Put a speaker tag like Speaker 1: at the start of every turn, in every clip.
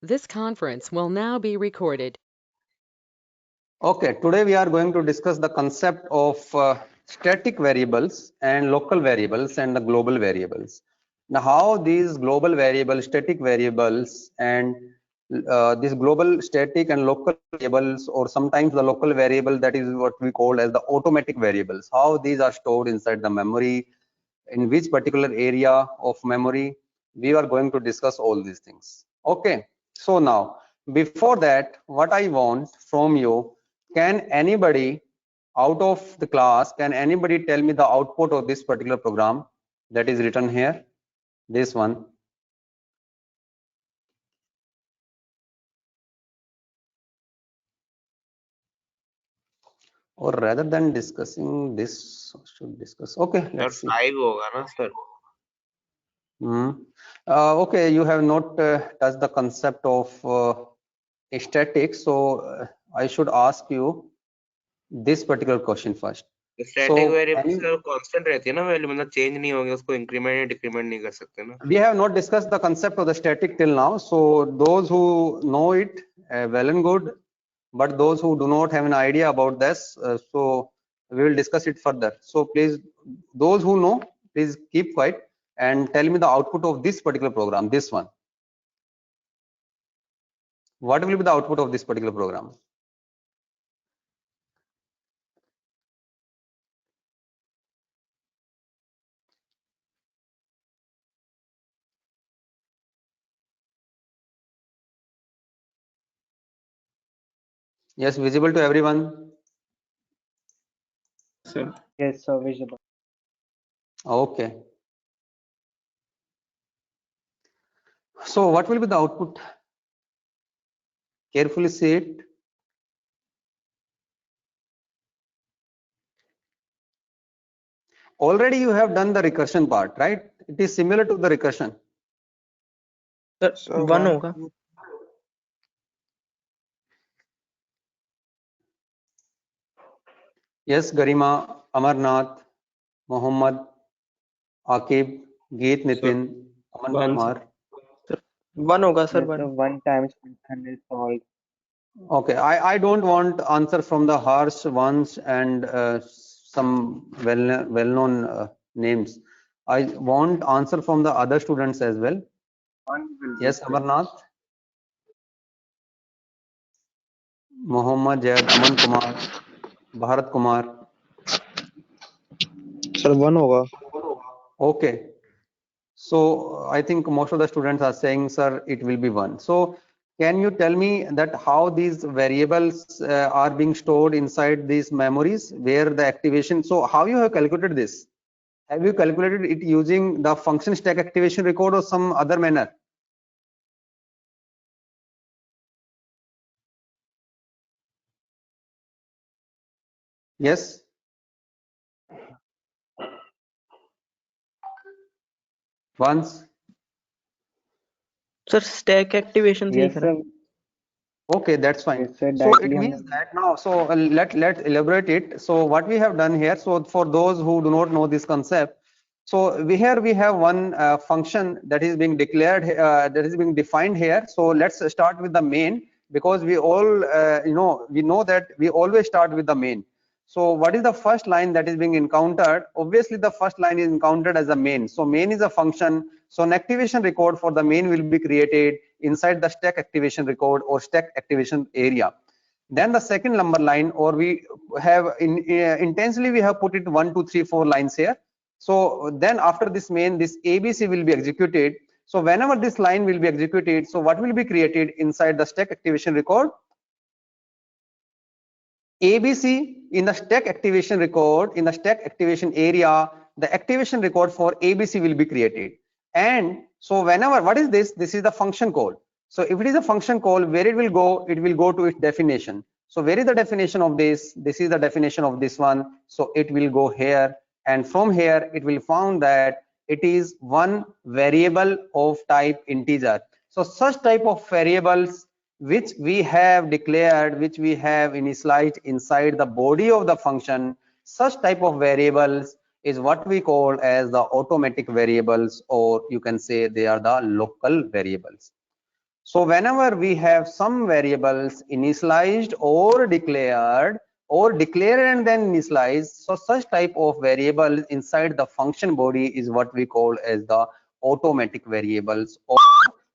Speaker 1: This conference will now be recorded.
Speaker 2: Okay, today we are going to discuss the concept of static variables and local variables and the global variables. Now, how these global variables, static variables, and these global static and local variables, or sometimes the local variable, that is what we call as the automatic variables, how these are stored inside the memory, in which particular area of memory. We are going to discuss all these things. Okay, so now before that, what I want from you, can anybody out of the class, can anybody tell me the output of this particular program that is written here, this one? Or rather than discussing this, should discuss. Okay, let's see.
Speaker 3: 5 होगा ना sir?
Speaker 2: Okay, you have not touched the concept of statics, so I should ask you this particular question first.
Speaker 3: Static variable sir constant रहती है ना value, मतलब change नहीं होगी, उसको increment या डिक्रीमेंट नहीं कर सकते ना.
Speaker 2: We have not discussed the concept of the static till now, so those who know it well and good, but those who do not have an idea about this, so we will discuss it further. So please, those who know, please keep quiet and tell me the output of this particular program, this one. What will be the output of this particular program? Yes, visible to everyone?
Speaker 4: Sir.
Speaker 5: Yes, sir, visible.
Speaker 2: Okay. So what will be the output? Carefully see it. Already you have done the recursion part, right? It is similar to the recursion.
Speaker 4: Sir, 1 होगा.
Speaker 2: Yes, Garima, Amarnath, Mohammed, Akib, Geet, Nitin, Aman
Speaker 4: One,
Speaker 2: Kumar.
Speaker 4: 1 होगा sir.
Speaker 5: Yes, sir,
Speaker 4: 1.
Speaker 5: 1 times 100 solved.
Speaker 2: Okay, I don't want answer from the harsh ones and some well-known names. I want answer from the other students as well. Yes, Amarnath, Mohammed Jad, Aman Kumar, Bharat Kumar.
Speaker 4: Sir, 1 होगा.
Speaker 2: Okay. So I think most of the students are saying, sir, it will be 1. So can you tell me that how these variables are being stored inside these memories, where the activation, so how you have calculated this? Have you calculated it using the function stack activation record or some other manner? Yes. Once.
Speaker 4: Sir, stack activation
Speaker 5: Yes,
Speaker 4: सीख रहा.
Speaker 5: sir.
Speaker 2: Okay, that's fine.
Speaker 5: Yes, sir,
Speaker 2: So it
Speaker 5: directly
Speaker 2: means
Speaker 5: हमने-
Speaker 2: that now, so let's elaborate it. So what we have done here, so for those who do not know this concept, so we have one function that is being declared, that is being defined here. So let's start with the main, because we all we know that we always start with the main. So what is the first line that is being encountered? Obviously the first line is encountered as a main. So main is a function. So an activation record for the main will be created inside the stack activation record or stack activation area. Then the second number line, or we have intensely we have put it 1 2 3 4 lines here. So then after this main, this ABC will be executed. So whenever this line will be executed, so what will be created inside the stack activation record? ABC in the stack activation record, in the stack activation area, the activation record for ABC will be created. And so whenever, what is this? This is the function call. So if it is a function call, where it will go to its definition. So where is the definition of this? This is the definition of this one. So it will go here, and from here it will found that it is one variable of type integer. So such type of variables which we have declared, which we have initialized inside the body of the function, such type of variables is what we call as the automatic variables, or you can say they are the local variables. So whenever we have some variables initialized or declared and then initialized, so such type of variable inside the function body is what we call as the automatic variables or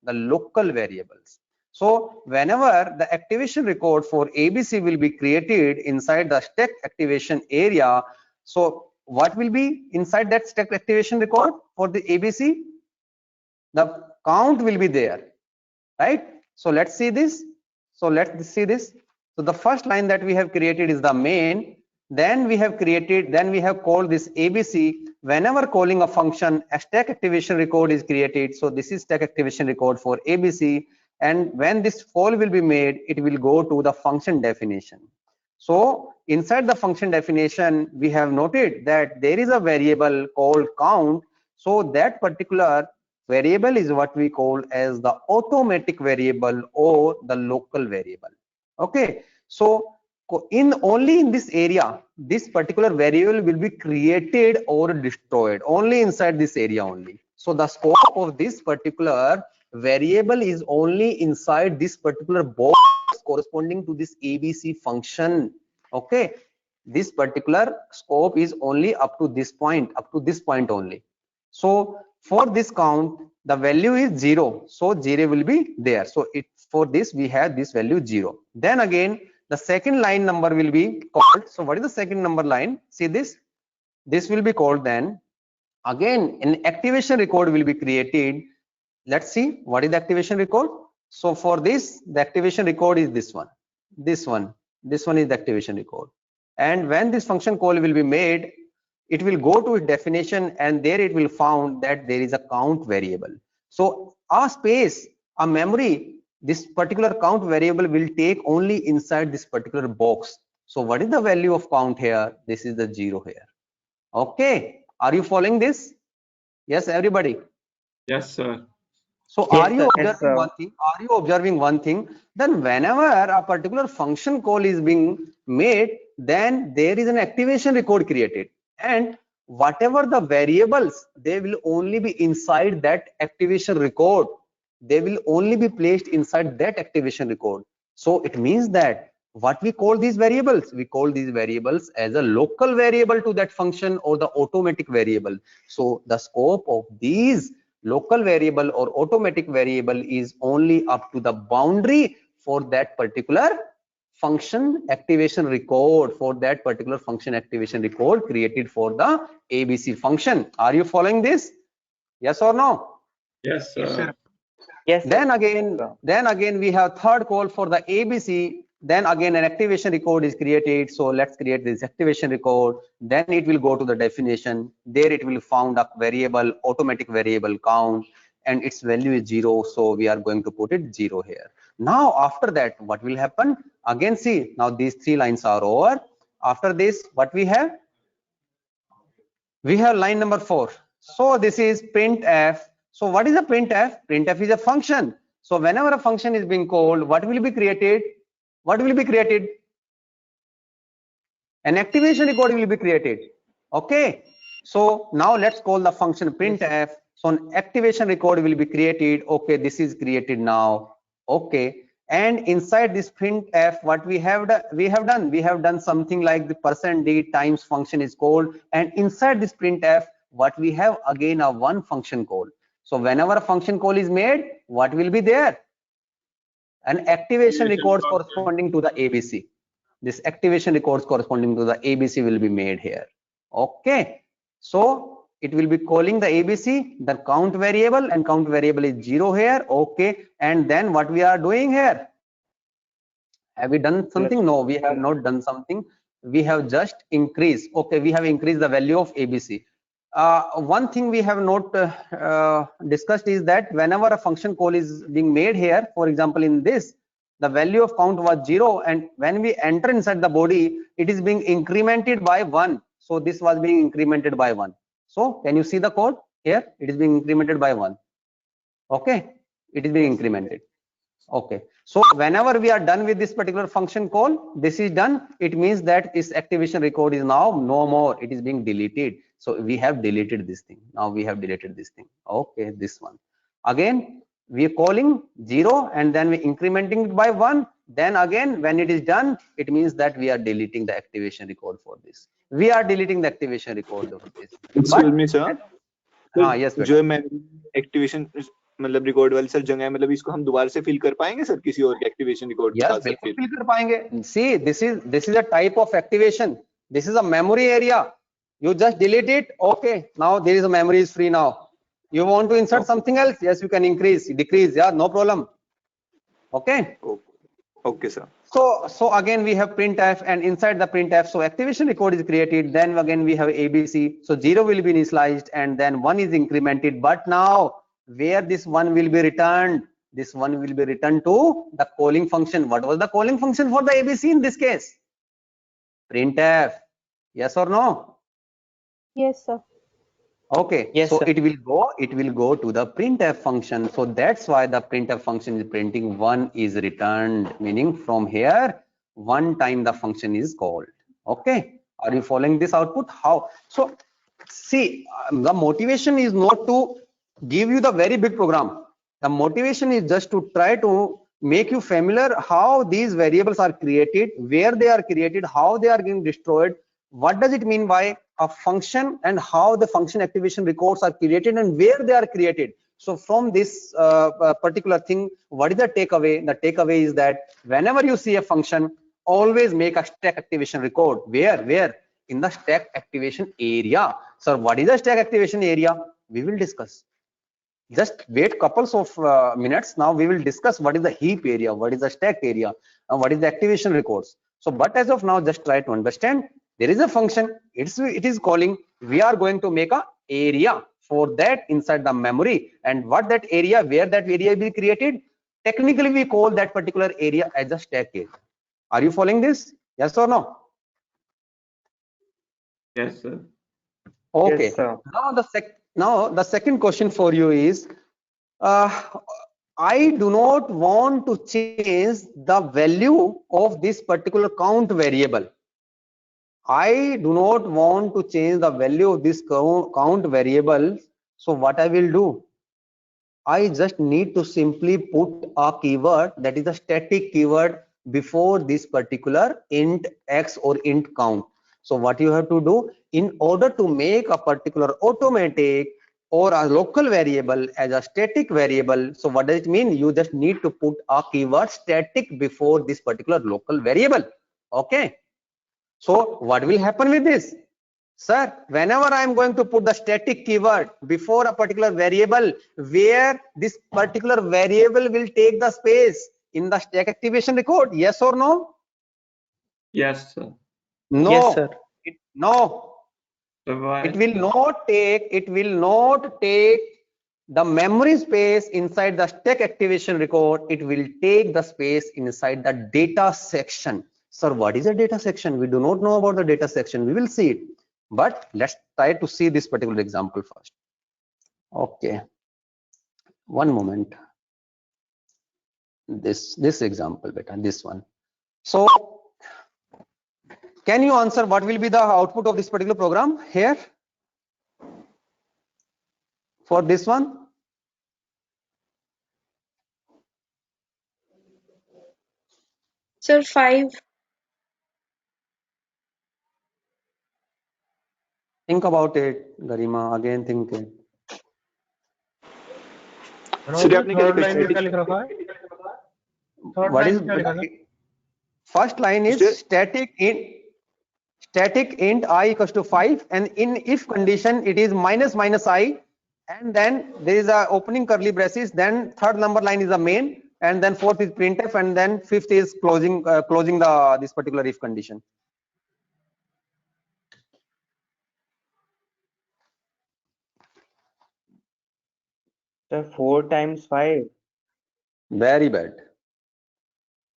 Speaker 2: the local variables. So whenever the activation record for ABC will be created inside the stack activation area, so what will be inside that stack activation record for the ABC? The count will be there, right? So let's see this. So the first line that we have created is the main. Then we have called this ABC. Whenever calling a function, a stack activation record is created. So this is stack activation record for ABC. And when this call will be made, it will go to the function definition. So inside the function definition, we have noted that there is a variable called count. So that particular variable is what we call as the automatic variable or the local variable. Okay, so only in this area, this particular variable will be created or destroyed only inside this area only. So the scope of this particular variable is only inside this particular box corresponding to this ABC function. Okay, this particular scope is only up to this point only. So for this count, the value is 0, so 0 will be there. So for this we have this value 0. Then again the second line number will be called. So what is the second number line? See this will be called. Then again an activation record will be created. Let's see what is the activation record. So for this, the activation record is this one is the activation record. And when this function call will be made, it will go to its definition, and there it will found that there is a count variable. So a space, a memory, this particular count variable will take only inside this particular box. So what is the value of count here? This is the 0 here. Okay, are you following this? Yes, everybody.
Speaker 6: Yes, sir.
Speaker 2: So
Speaker 5: Yes,
Speaker 2: are you
Speaker 5: sir.
Speaker 2: observing one thing? Are you observing one thing? Then whenever a particular function call is being made, then there is an activation record created, and whatever the variables, they will only be inside that activation record. They will only be placed inside that activation record. So it means that what we call these variables, we call these variables as a local variable to that function or the automatic variable. So the scope of these local variable or automatic variable is only up to the boundary for that particular function activation record, created for the ABC function. Are you following this? Yes or no?
Speaker 6: Yes, sir.
Speaker 5: Yes, sir.
Speaker 2: Then again we have third call for the ABC. Then again an activation record is created. So let's create this activation record. Then it will go to the definition. There it will found a variable, automatic variable count, and its value is 0. So we are going to put it 0 here. Now after that, what will happen? Again, see, now these 3 lines are over. After this, what we have? We have line number 4. So this is printf. So what is a printf? Printf is a function. So whenever a function is being called, what will be created? What will be created? An activation record will be created. Okay. So now let's call the function printf. So an activation record will be created. Okay, this is created now. Okay. And inside this printf, what we have done something like the %d times function is called, and inside this printf, what we have again a one function call. So whenever a function call is made, what will be there? An activation records corresponding to the ABC. This activation records corresponding to the ABC will be made here. Okay. So it will be calling the ABC, the count variable, and count variable is 0 here. Okay. And then what we are doing here? Have we done something? No, we have not done something. We have just increased. Okay, we have increased the value of ABC. One thing we have not discussed is that whenever a function call is being made here, for example, in this, the value of count was 0, and when we enter inside the body, it is being incremented by 1. So this was being incremented by 1. So can you see the code here? It is being incremented by 1. Okay, it is being incremented. Okay, so whenever we are done with this particular function call, this is done. It means that this activation record is now no more. It is being deleted. So we have deleted this thing. Now we have deleted this thing. Okay, this one. Again, we are calling 0 and then we incrementing it by 1. Then again, when it is done, it means that we are deleting the activation record for this. We are deleting the activation record of this.
Speaker 7: Excuse me, sir.
Speaker 2: हाँ, yes,
Speaker 7: जो memory activation मतलब record वाली sir जगह है, मतलब इसको हम दोबारा से फिल कर पाएंगे सर किसी और के एक्टिवेशन रिकॉर्ड के
Speaker 2: yes,
Speaker 7: साथ
Speaker 2: बिल्कुल
Speaker 7: फिर
Speaker 2: fill कर पाएंगे. See, this is a type of activation. This is a memory area. You just delete it. Okay, now there is a memory is free now. You want to insert something else? Yes, you can increase, decrease. Yeah, no problem. Okay.
Speaker 7: Okay, sir.
Speaker 2: So again we have printf, and inside the printf, so activation record is created. Then again we have ABC. So 0 will be initialized and then 1 is incremented. But now where this 1 will be returned? This 1 will be returned to the calling function. What was the calling function for the ABC in this case? Printf. Yes or no?
Speaker 8: Yes, sir.
Speaker 2: Okay.
Speaker 4: Yes,
Speaker 2: so
Speaker 4: sir.
Speaker 2: it will go to the printf function. So that's why the printf function is printing 1 is returned, meaning from here one time the function is called. Okay. Are you following this output? How? So see, the motivation is not to give you the very big program. The motivation is just to try to make you familiar how these variables are created, where they are created, how they are getting destroyed, what does it mean by a function, and how the function activation records are created and where they are created. So from this particular thing, what is the takeaway? The takeaway is that whenever you see a function, always make a stack activation record. Where? In the stack activation area. So what is the stack activation area? We will discuss. Just wait couples of minutes. Now we will discuss what is the heap area, what is the stack area, and what is the activation records. So but as of now, just try to understand. There is a function, it is calling. We are going to make a area for that inside the memory, and what that area, where that area will be created, technically we call that particular area as a stack area. Are you following this? Yes or no?
Speaker 6: Yes, sir.
Speaker 2: Okay.
Speaker 5: Yes, sir.
Speaker 2: Now the second question for you is, I do not want to change the value of this particular count variable. I do not want to change the value of this count variable. So what I will do? I just need to simply put a keyword, that is a static keyword, before this particular int x or int count. So what you have to do, in order to make a particular automatic or a local variable as a static variable, so what does it mean? You just need to put a keyword static before this particular local variable. Okay. So what will happen with this? Sir, whenever I am going to put the static keyword before a particular variable, where this particular variable will take the space in the stack activation record, yes or no?
Speaker 6: Yes, sir.
Speaker 2: No.
Speaker 4: Yes, sir.
Speaker 2: No.
Speaker 6: So why?
Speaker 2: It will not take the memory space inside the stack activation record. It will take the space inside the data section. Sir, what is a data section? We do not know about the data section. We will see it. But let's try to see this particular example first. Okay. One moment. This example, beta, this one. So can you answer what will be the output of this particular program here for this one?
Speaker 8: Sir, 5.
Speaker 2: Think about it, Garima. Again, think it.
Speaker 7: Sir आपने क्या
Speaker 5: third line में क्या
Speaker 7: लिखा
Speaker 5: लिख रखा है? Third
Speaker 2: What
Speaker 5: line
Speaker 2: is
Speaker 5: में क्या लिखा है?
Speaker 2: first line is static int I equals to 5, and in if condition it is minus I, and then there is a opening curly braces, then third number line is the main, and then fourth is printf, and then fifth is closing the this particular if condition.
Speaker 5: Sir, 4 times 5.
Speaker 2: Very bad.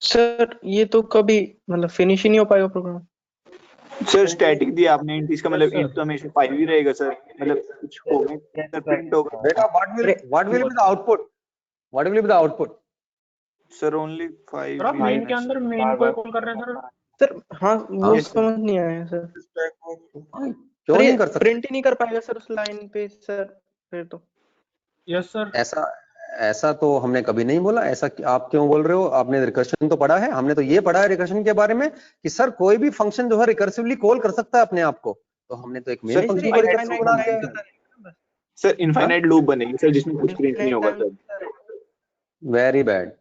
Speaker 4: Sir ये तो कभी मतलब finish ही नहीं हो पाएगा programme.
Speaker 7: Sir static दिया आपने int, इसका मतलब इंट तो हमेशा 5 ही रहेगा सर, मतलब कुछ होगा सर प्रिंट होगा.
Speaker 2: Beta, what will be the output? What will be the output?
Speaker 7: Sir only 5.
Speaker 5: Sir आप मेन के अंदर मेन को कॉल कर रहे हैं सर?
Speaker 4: सर हाँ वो
Speaker 7: Yes, sir.
Speaker 4: समझ नहीं आया सर.
Speaker 2: क्यों नहीं कर सकते?
Speaker 4: प्रिंट ही नहीं कर पाएगा सर उस लाइन पे सर फिर तो.
Speaker 5: Yes sir.
Speaker 2: ऐसा तो हमने कभी नहीं बोला। ऐसा आप क्यों बोल रहे हो? आपने रिकर्शन तो पढ़ा है, हमने तो ये पढ़ा है रिकर्शन के बारे में कि सर कोई भी फंक्शन जो है रिकर्सिवली कॉल कर सकता है अपने आप को, तो हमने तो एक मेन फंक्शन को रिकर्सिव बना दिया है।
Speaker 7: सर इनफाइनाइट लूप बनेगी सर जिसमें कुछ प्रिंट नहीं होगा sir.
Speaker 2: Very bad.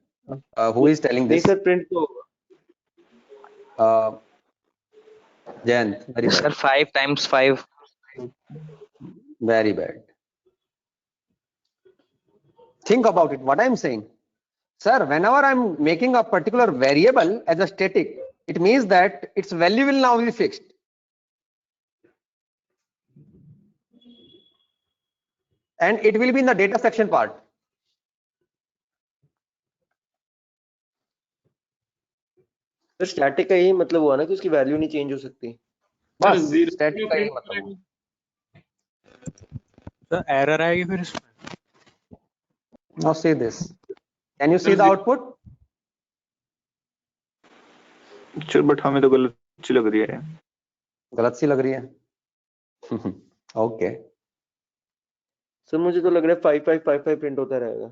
Speaker 2: Who is telling
Speaker 5: नहीं
Speaker 2: दिस?
Speaker 5: सर प्रिंट तो होगा।
Speaker 2: Jayant, very
Speaker 4: sir
Speaker 2: bad,
Speaker 4: 5 times 5.
Speaker 2: very bad. Think about it, what I am saying. Sir, whenever I am making a particular variable as a static, it means that its value will now be fixed. And it will be in the data section part.
Speaker 5: Sir static का यही मतलब हुआ ना कि उसकी value नहीं change हो सकती।
Speaker 2: बस
Speaker 6: zero
Speaker 2: static का यही मतलब हुआ।
Speaker 9: सर एरर आएगी फिर इसमें।
Speaker 2: Now see this. Can you see the output?
Speaker 7: Sir but हमें तो गलत अच्छी लग रही है।
Speaker 2: गलत सी लग रही है। ओके।
Speaker 5: सर मुझे तो लग रहा है 5555 प्रिंट होता रहेगा।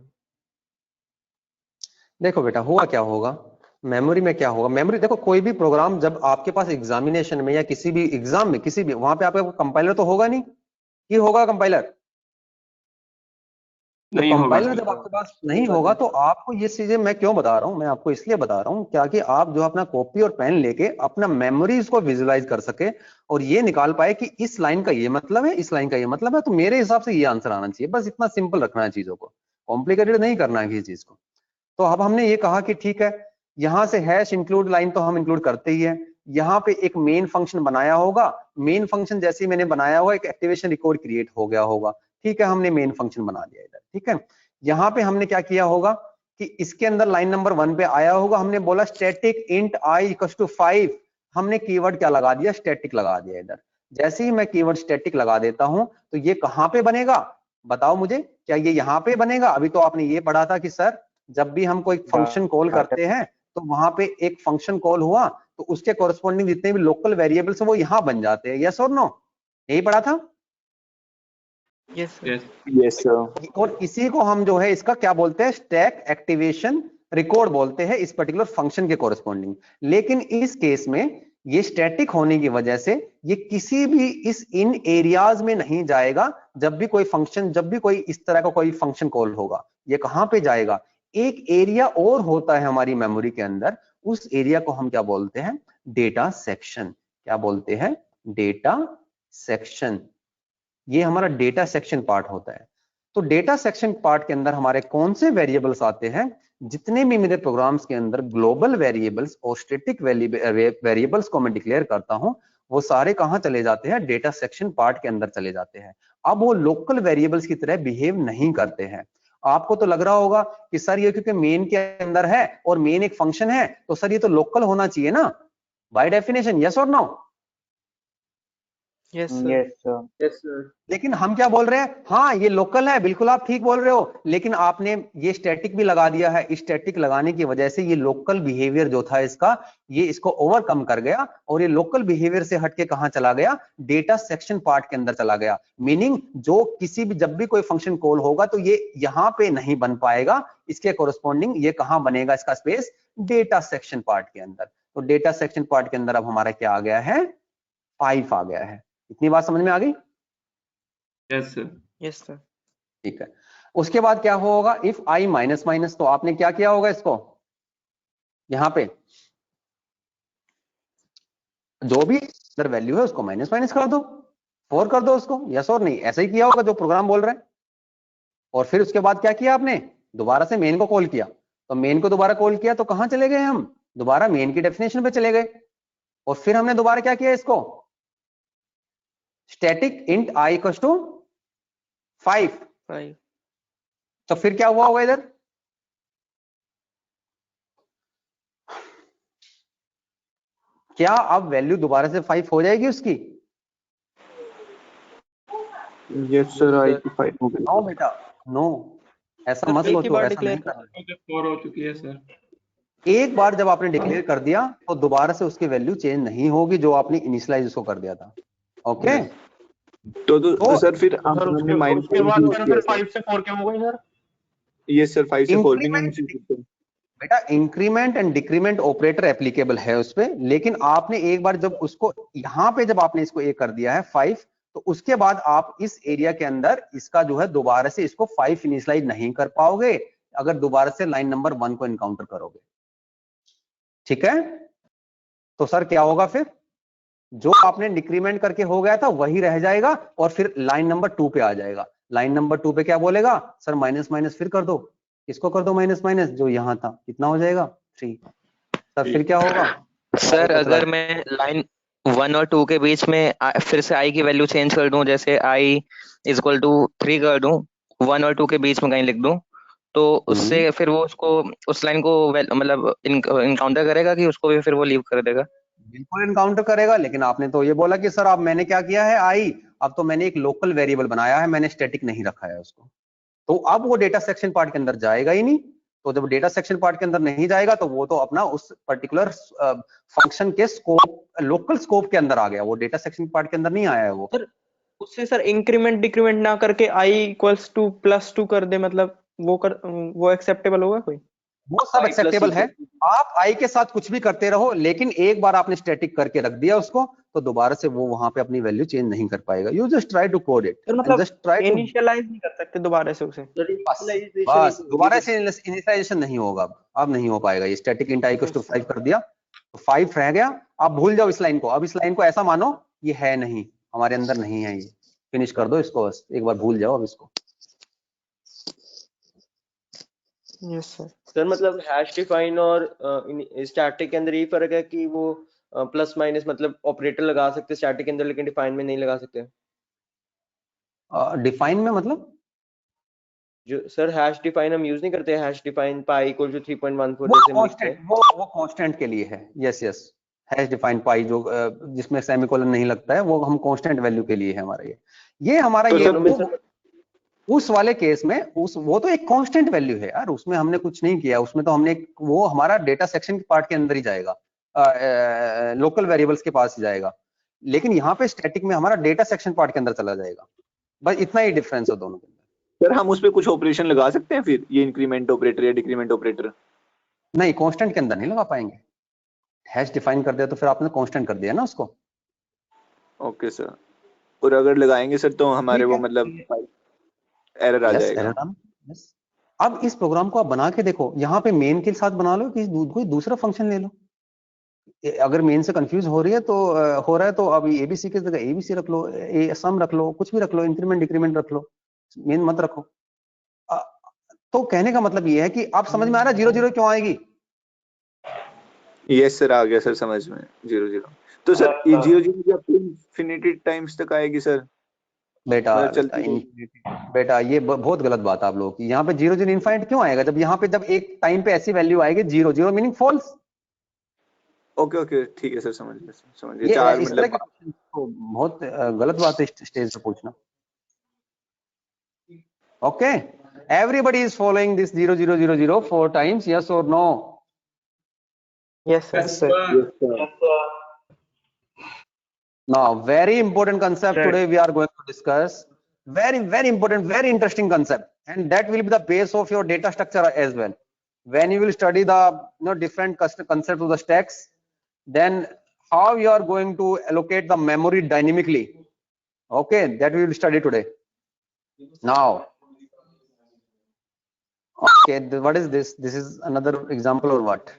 Speaker 2: देखो बेटा, हुआ क्या होगा मेमोरी में, क्या होगा मेमोरी, देखो कोई भी प्रोग्राम जब आपके पास एग्जामिनेशन में या किसी भी एग्जाम में किसी भी, वहां पे आपका कंपाइलर तो होगा नहीं, कि होगा कंपाइलर?
Speaker 7: नहीं
Speaker 2: तो
Speaker 7: होगा
Speaker 2: कंपाइलर जब आपके पास नहीं होगा तो आपको ये चीजें मैं क्यों बता रहा हूं, मैं आपको इसलिए बता रहा हूं क्या कि आप जो अपना कॉपी और पेन लेके अपना मेमोरीज को विजुलाइज कर सके और ये निकाल पाए कि इस लाइन का ये मतलब है, इस लाइन का ये मतलब है, तो मेरे हिसाब से ये आंसर आना चाहिए। बस इतना सिंपल रखना है चीजों को, कॉम्प्लिकेटेड नहीं करना है किसी चीज को। तो अब हमने ये कहा कि ठीक है, यहां से हैश इंक्लूड लाइन तो हम इंक्लूड करते ही है। यहाँ पे एक मेन फंक्शन बनाया होगा, मेन फंक्शन जैसे ही मैंने बनाया होगा एक एक्टिवेशन रिकॉर्ड क्रिएट हो गया होगा। ठीक है, हमने मेन फंक्शन बना दिया इधर। ठीक है, यहाँ पे हमने क्या किया होगा कि इसके अंदर लाइन नंबर 1 पे आया होगा, हमने बोला static int I equal to 5, हमने कीवर्ड क्या लगा दिया? स्टैटिक लगा दिया इधर। जैसे ही मैं कीवर्ड स्टैटिक लगा देता हूं तो ये कहां पे बनेगा बताओ मुझे? क्या ये यहाँ पे बनेगा? अभी तो आपने ये पढ़ा था कि सर जब भी हम कोई फंक्शन कॉल करते हैं तो वहां पे एक फंक्शन कॉल हुआ तो उसके कोरस्पॉन्डिंग जितने भी लोकल वेरिएबल्स है वो यहाँ बन जाते हैं। यस और नो? यही पढ़ा था?
Speaker 4: Yes
Speaker 7: yes sir.
Speaker 2: और इसी को हम जो है इसका क्या बोलते हैं? स्टैक एक्टिवेशन रिकॉर्ड बोलते हैं इस पर्टिकुलर फंक्शन के कोरस्पॉन्डिंग। लेकिन इस केस में ये स्टैटिक होने की वजह से ये किसी भी इस इन एरियाज में नहीं जाएगा। जब भी कोई फंक्शन, जब भी कोई इस तरह का कोई फंक्शन कॉल होगा, ये कहां पे जाएगा? एक एरिया और होता है हमारी मेमोरी के अंदर, उस एरिया को हम क्या बोलते हैं? Data section. क्या बोलते हैं? Data section. ये हमारा डेटा सेक्शन पार्ट होता है। तो डेटा सेक्शन पार्ट के अंदर हमारे कौन से वेरिएबल्स आते हैं? जितने भी मेरे प्रोग्राम्स के अंदर ग्लोबल वेरिएबल्स और स्टैटिक वेरिएबल्स को मैं डिक्लेयर करता हूं, वो सारे कहां चले जाते हैं? डेटा सेक्शन पार्ट के अंदर चले जाते हैं। अब वो लोकल वेरिएबल्स की तरह बिहेव नहीं करते हैं। आपको तो लग रहा होगा कि सर ये क्योंकि मेन के अंदर है और मेन एक फंक्शन है तो सर ये तो लोकल होना चाहिए ना बाय डेफिनेशन। यस और नो?
Speaker 4: Yes sir.
Speaker 2: लेकिन हम क्या बोल रहे हैं? हाँ ये लोकल है, बिल्कुल आप ठीक बोल रहे हो, लेकिन आपने ये स्टैटिक भी लगा दिया है। स्टैटिक लगाने की वजह से ये लोकल बिहेवियर जो था इसका, ये इसको ओवरकम कर गया और ये लोकल बिहेवियर से हटके कहां चला गया? डेटा सेक्शन पार्ट के अंदर चला गया। मीनिंग जो किसी भी, जब भी कोई फंक्शन कॉल होगा तो ये यहाँ पे नहीं बन पाएगा, इसके कोरस्पॉन्डिंग ये कहां बनेगा? इसका स्पेस डेटा सेक्शन पार्ट के अंदर। तो डेटा सेक्शन पार्ट के अंदर अब हमारा क्या आ गया है? 5 आ गया है। इतनी बात समझ में आ गई?
Speaker 6: Yes sir.
Speaker 4: Yes sir.
Speaker 2: ठीक है, उसके बाद क्या होगा? इफ आई माइनस माइनस, तो आपने क्या किया होगा इसको? यहां पे जो भी अंदर वैल्यू है उसको माइनस माइनस कर दो, 4 कर दो उसको। यस और नहीं? ऐसा ही किया होगा जो प्रोग्राम बोल रहे हैं। और फिर उसके बाद क्या किया आपने? दोबारा से मेन को कॉल किया। तो मेन को दोबारा कॉल किया तो कहां चले गए हम? दोबारा मेन की डेफिनेशन पे चले गए। और फिर हमने दोबारा क्या किया इसको? Static int I equals to 5। तो फिर क्या हुआ होगा इधर? क्या अब वैल्यू दोबारा से 5 हो जाएगी उसकी?
Speaker 7: यस सर, आई की 5 हो गई।
Speaker 2: नो बेटा, नो, ऐसा मत सोचो, ऐसा नहीं करना।
Speaker 6: 4 हो चुकी है सर।
Speaker 2: एक बार जब आपने डिक्लेयर कर दिया तो दोबारा से उसकी वैल्यू चेंज नहीं होगी जो आपने इनिशियलाइज उसको कर दिया था। ओके,
Speaker 7: तो सर फिर हमने माइनस
Speaker 5: उसके बाद सर 5 से 4 क्या हो गई सर?
Speaker 7: यस सर 5 से 4 भी नहीं
Speaker 2: इंक्रीमेंट,
Speaker 7: चूज करते।
Speaker 2: बेटा increment and decrement operator applicable है उस पे, लेकिन आपने एक बार जब उसको यहाँ पे जब आपने इसको एक कर दिया है 5, तो उसके बाद आप इस एरिया के अंदर इसका जो है दोबारा से इसको 5 इनिशियलाइज नहीं कर पाओगे अगर दोबारा से लाइन नंबर 1 को इनकाउंटर करोगे। ठीक है, तो सर क्या होगा फिर, जो आपने डिक्रीमेंट करके हो गया था वही रह जाएगा और फिर लाइन नंबर 2 पे आ जाएगा। लाइन नंबर 2 पे क्या बोलेगा, सर माइनस माइनस फिर कर दो, इसको कर दो माइनस माइनस, जो यहाँ था कितना हो जाएगा 3। सर फिर क्या होगा
Speaker 9: सर अगर मैं लाइन 1 और 2 के बीच में फिर से i की वैल्यू चेंज कर दूं, जैसे i इज इक्वल टू 3 कर दूं, 1 और 2 के बीच में कहीं लिख दूं, तो उससे फिर वो उसको उस लाइन को मतलब इनकाउंटर करेगा कि उसको भी फिर वो लीव कर देगा?
Speaker 2: बिल्कुल इनकाउंटर करेगा, लेकिन आपने तो ये बोला कि सर अब मैंने क्या किया है आई, अब तो मैंने एक लोकल वेरिएबल बनाया है, मैंने स्टैटिक नहीं रखा है उसको, तो अब वो डेटा सेक्शन पार्ट के अंदर जाएगा ही नहीं। तो जब डेटा सेक्शन पार्ट के अंदर नहीं जाएगा तो वो तो अपना उस पर्टिकुलर फंक्शन के स्कोप, लोकल स्कोप के अंदर आ गया, वो डेटा सेक्शन पार्ट के अंदर नहीं आया है वो।
Speaker 4: सर उससे सर इंक्रीमेंट डिक्रीमेंट ना करके i इक्वल्स टू +2 कर दे, मतलब वो एक्सेप्टेबल होगा कोई?
Speaker 2: वो सब एक्सेप्टेबल है, आप आई के साथ कुछ भी करते रहो, लेकिन एक बार आपने स्टैटिक करके रख दिया उसको तो दोबारा से वो वहां पे अपनी वैल्यू चेंज नहीं कर पाएगा। You just try to code it,
Speaker 4: मतलब
Speaker 2: जस्ट ट्राई टू,
Speaker 4: इनिशियलाइज नहीं कर सकते दोबारा से उसे?
Speaker 2: बस दोबारा से इनिशियलाइजेशन नहीं होगा, अब नहीं हो पाएगा। ये स्टैटिक इंट आई को 5 कर दिया तो 5 रह गया, आप भूल जाओ इस लाइन को, अब इस लाइन को ऐसा मानो ये है नहीं, हमारे अंदर नहीं है, ये फिनिश कर दो इसको, बस एक बार भूल जाओ अब इसको।
Speaker 4: Yes sir.
Speaker 5: सर मतलब हैश डिफाइन और स्टैटिक के अंदर ये फर्क है कि वो प्लस माइनस मतलब ऑपरेटर लगा सकते हैं स्टैटिक के अंदर, लेकिन डिफाइन में नहीं लगा सकते।
Speaker 2: डिफाइन में मतलब
Speaker 5: जो सर हैश डिफाइन हम यूज नहीं करते, hash define pi equal to 3.14
Speaker 2: वो
Speaker 5: जैसे हम लिखते हैं।
Speaker 2: वो कांस्टेंट के लिए है। यस यस, हैश डिफाइंड पाई जो जिसमें सेमीकोलन नहीं लगता है, वो हम कांस्टेंट वैल्यू के लिए है हमारा ये हमारा
Speaker 5: तो
Speaker 2: ये
Speaker 5: सर
Speaker 2: उस वाले केस में वो तो एक कांस्टेंट वैल्यू है यार, उसमें हमने कुछ नहीं किया, उसमें तो हमने वो हमारा डेटा सेक्शन के पार्ट के अंदर ही जाएगा, लोकल वेरिएबल्स के पास ही जाएगा, लेकिन यहाँ पे स्टैटिक में हमारा डेटा सेक्शन पार्ट के अंदर चला जाएगा, बस इतना ही डिफरेंस है दोनों के अंदर।
Speaker 7: सर हम उस पे कुछ ऑपरेशन लगा सकते हैं फिर, ये इंक्रीमेंट ऑपरेटर या डिक्रीमेंट ऑपरेटर?
Speaker 2: नहीं, कांस्टेंट के अंदर नहीं लगा पाएंगे, हैश डिफाइन कर दिया तो फिर आपने कांस्टेंट कर दिया ना उसको।
Speaker 7: ओके सर, और अगर लगाएंगे सर तो हमारे वो मतलब एरर आ जाएगा।
Speaker 2: yes. अब इस प्रोग्राम को आप बना के देखो, यहाँ पे मेन के साथ बना लो कि कोई दूसरा फंक्शन ले लो, अगर मेन से कंफ्यूज हो रही है तो हो रहा है तो अभी एबीसी की जगह एबीसी रख लो, सम रख लो, कुछ भी रख लो, इंक्रीमेंट डिक्रीमेंट रख लो, मेन मत रखो। तो कहने का मतलब ये है कि आप समझ में आ रहा है 0 0 क्यों आएगी?
Speaker 7: यस सर, आ गया सर समझ में। 0 0 तो सर ये 0 0 जब इन्फिनिटी टाइम्स तक आएगी सर?
Speaker 2: बेटा ये बहुत गलत बात है आप लोगों की, यहाँ पे 0 0 इनफाइनाइट क्यों आएगा? जब यहाँ पे जब एक टाइम पे ऐसी वैल्यू आएगी 0 0 मीनिंग फॉल्स।
Speaker 7: ओके ओके ठीक है सर, समझ गया। 4
Speaker 2: इस तरह
Speaker 7: मतलब
Speaker 2: के तो बहुत गलत बात है स्टेज पे पूछना। Okay, everybody is following this 0 0 0 0 4 times, yes और no?
Speaker 4: Yes sir.
Speaker 2: Now, very important concept today we are going to discuss. Very important, very interesting concept, and that will be the base of your data structure as well. When you will study the different concepts of the stacks, then how you are going to allocate the memory dynamically. Okay, that we will study today. Now, okay, what is this? This is another example or what?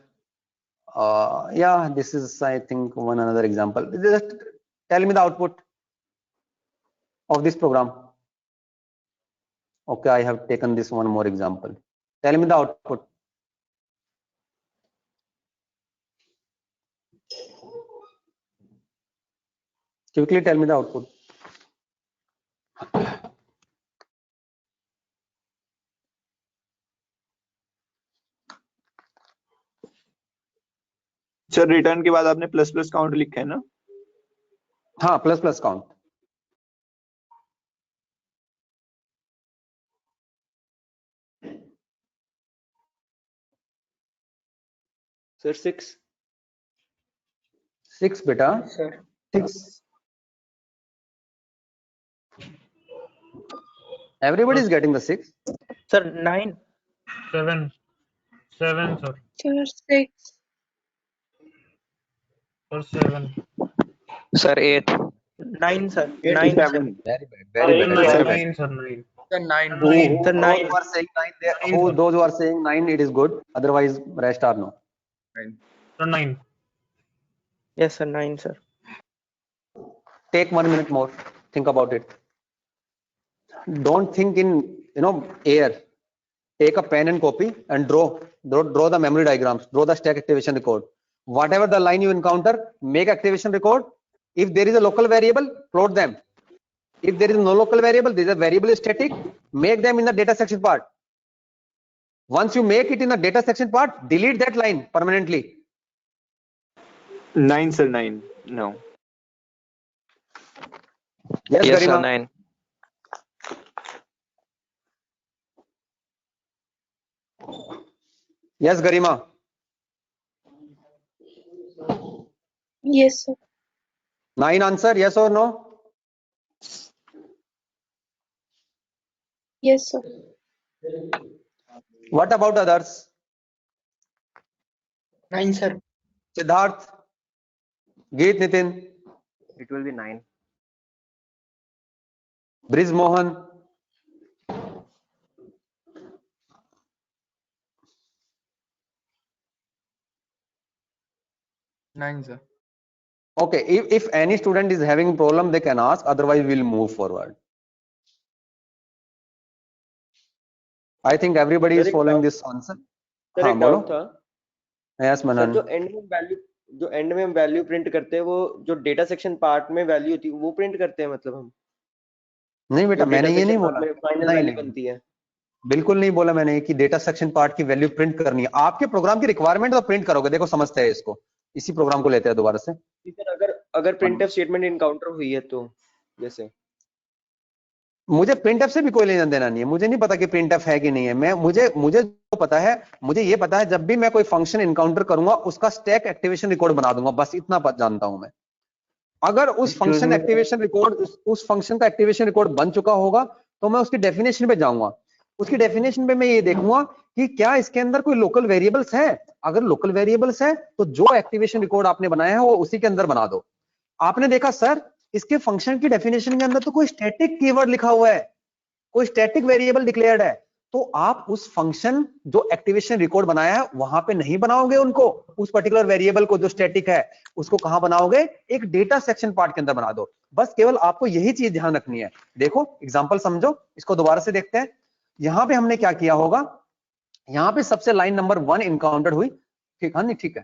Speaker 2: Yeah, this is I think one another example. Just tell me the output of this program. Okay, I have taken this one more example. Tell me the output. Quickly tell me the output.
Speaker 7: Sir return के बाद आपने plus plus count लिखा है ना?
Speaker 2: हाँ, plus plus count.
Speaker 5: Sir 6
Speaker 2: बेटा, 6। Everybody is getting the 6.
Speaker 4: Sir 9
Speaker 10: 7 7 sir.
Speaker 8: Sir, 6.
Speaker 10: Sir 7.
Speaker 9: Sir 8.
Speaker 4: 9 sir.
Speaker 7: 8
Speaker 4: 9 sir.
Speaker 7: 7.
Speaker 2: Very bad, very bad, very bad.
Speaker 10: 9 sir 9.
Speaker 11: Sir, 9.
Speaker 2: Who, who,
Speaker 4: Sir,
Speaker 2: those
Speaker 4: 9.
Speaker 2: who are saying 9,
Speaker 10: Nine,
Speaker 2: who,
Speaker 10: sir.
Speaker 2: those who are saying 9, it is good. Otherwise, rest are no.
Speaker 10: Sir 9.
Speaker 4: Yes sir, 9 sir.
Speaker 2: Take 1 minute more. Think about it. Don't think in, air. Take a pen and copy and draw the memory diagrams, draw the stack activation record. Whatever the line you encounter, make activation record. If there is a local variable, plot them. If there is no local variable, there is a variable static, make them in the data section part. Once you make it in the data section part, delete that line permanently.
Speaker 7: 9 sir, 9. No.
Speaker 2: Yes,
Speaker 9: Yes sir,
Speaker 2: Garima.
Speaker 9: 9.
Speaker 2: Yes, Garima.
Speaker 8: Yes, sir.
Speaker 2: 9 answer, yes or no?
Speaker 8: Yes, sir.
Speaker 2: What about others?
Speaker 11: 9, sir.
Speaker 2: Siddharth, Geet, Nitin,
Speaker 9: It will be 9.
Speaker 2: Briz Mohan,
Speaker 11: 9, sir.
Speaker 2: okay. If any student is having problem, they can ask. Otherwise, we'll move forward. I think everybody
Speaker 5: Sir,
Speaker 2: is
Speaker 5: एक
Speaker 2: following
Speaker 5: doubt-
Speaker 2: this answer.
Speaker 5: Sir
Speaker 2: हाँ
Speaker 5: एक
Speaker 2: बोलो.
Speaker 5: Doubt था
Speaker 2: Yes,
Speaker 5: sir,
Speaker 2: Manan.
Speaker 5: जो and में हम value print करते हैं, वो जो डेटा सेक्शन पार्ट में वैल्यू होती है वो प्रिंट करते हैं, मतलब हम
Speaker 2: नहीं बेटा,
Speaker 5: जो
Speaker 2: मैंने
Speaker 5: डेटा
Speaker 2: ये नहीं
Speaker 5: सेक्शन
Speaker 2: बोला.
Speaker 5: पार्ट में फाइनल
Speaker 2: नहीं
Speaker 5: वैल्यू
Speaker 2: नहीं,
Speaker 5: बनती है।
Speaker 2: बिल्कुल नहीं बोला मैंने कि डेटा सेक्शन पार्ट की वैल्यू प्रिंट करनी है. आपके प्रोग्राम की रिक्वायरमेंट तो प्रिंट करोगे. देखो समझते हैं इसको. इसी प्रोग्राम को लेते हैं दोबारा से.
Speaker 5: सर अगर प्रिंटफ स्टेटमेंट इनकाउंटर हुई है तो जैसे
Speaker 2: मुझे प्रिंटफ से भी कोई लेना देना नहीं है. मुझे नहीं पता कि प्रिंटफ है कि नहीं है. मुझे जो पता है, मुझे ये पता है जब भी मैं कोई फंक्शन इनकाउंटर करूंगा उसका स्टैक एक्टिवेशन रिकॉर्ड बना दूंगा. बस इतना जानता हूं मैं. अगर उस फंक्शन एक्टिवेशन रिकॉर्ड उस फंक्शन का एक्टिवेशन रिकॉर्ड बन चुका होगा तो मैं उसकी डेफिनेशन पे जाऊंगा. उसकी डेफिनेशन पे मैं ये देखूंगा कि क्या इसके अंदर कोई लोकल वेरिएबल्स है. अगर लोकल वेरिएबल्स है तो जो एक्टिवेशन रिकॉर्ड आपने बनाया है वो उसी के अंदर बना दो. आपने देखा सर, इसके फंक्शन की डेफिनेशन के अंदर तो कोई स्टैटिक कीवर्ड लिखा हुआ है, कोई स्टैटिक वेरिएबल डिक्लेयर्ड है. तो आप उस फंक्शन जो एक्टिवेशन रिकॉर्ड बनाया है वहां पे नहीं बनाओगे उनको. उस पर्टिकुलर वेरिएबल को जो स्टैटिक है उसको कहां बनाओगे? एक डेटा सेक्शन पार्ट के अंदर बना दो. बस केवल आपको यही चीज ध्यान रखनी है. देखो एग्जांपल समझो, इसको दोबारा से देखते हैं. यहां पे हमने क्या किया होगा, यहां पे सबसे लाइन नंबर 1 इनकाउंटर हुई. ठीक है, नहीं ठीक है,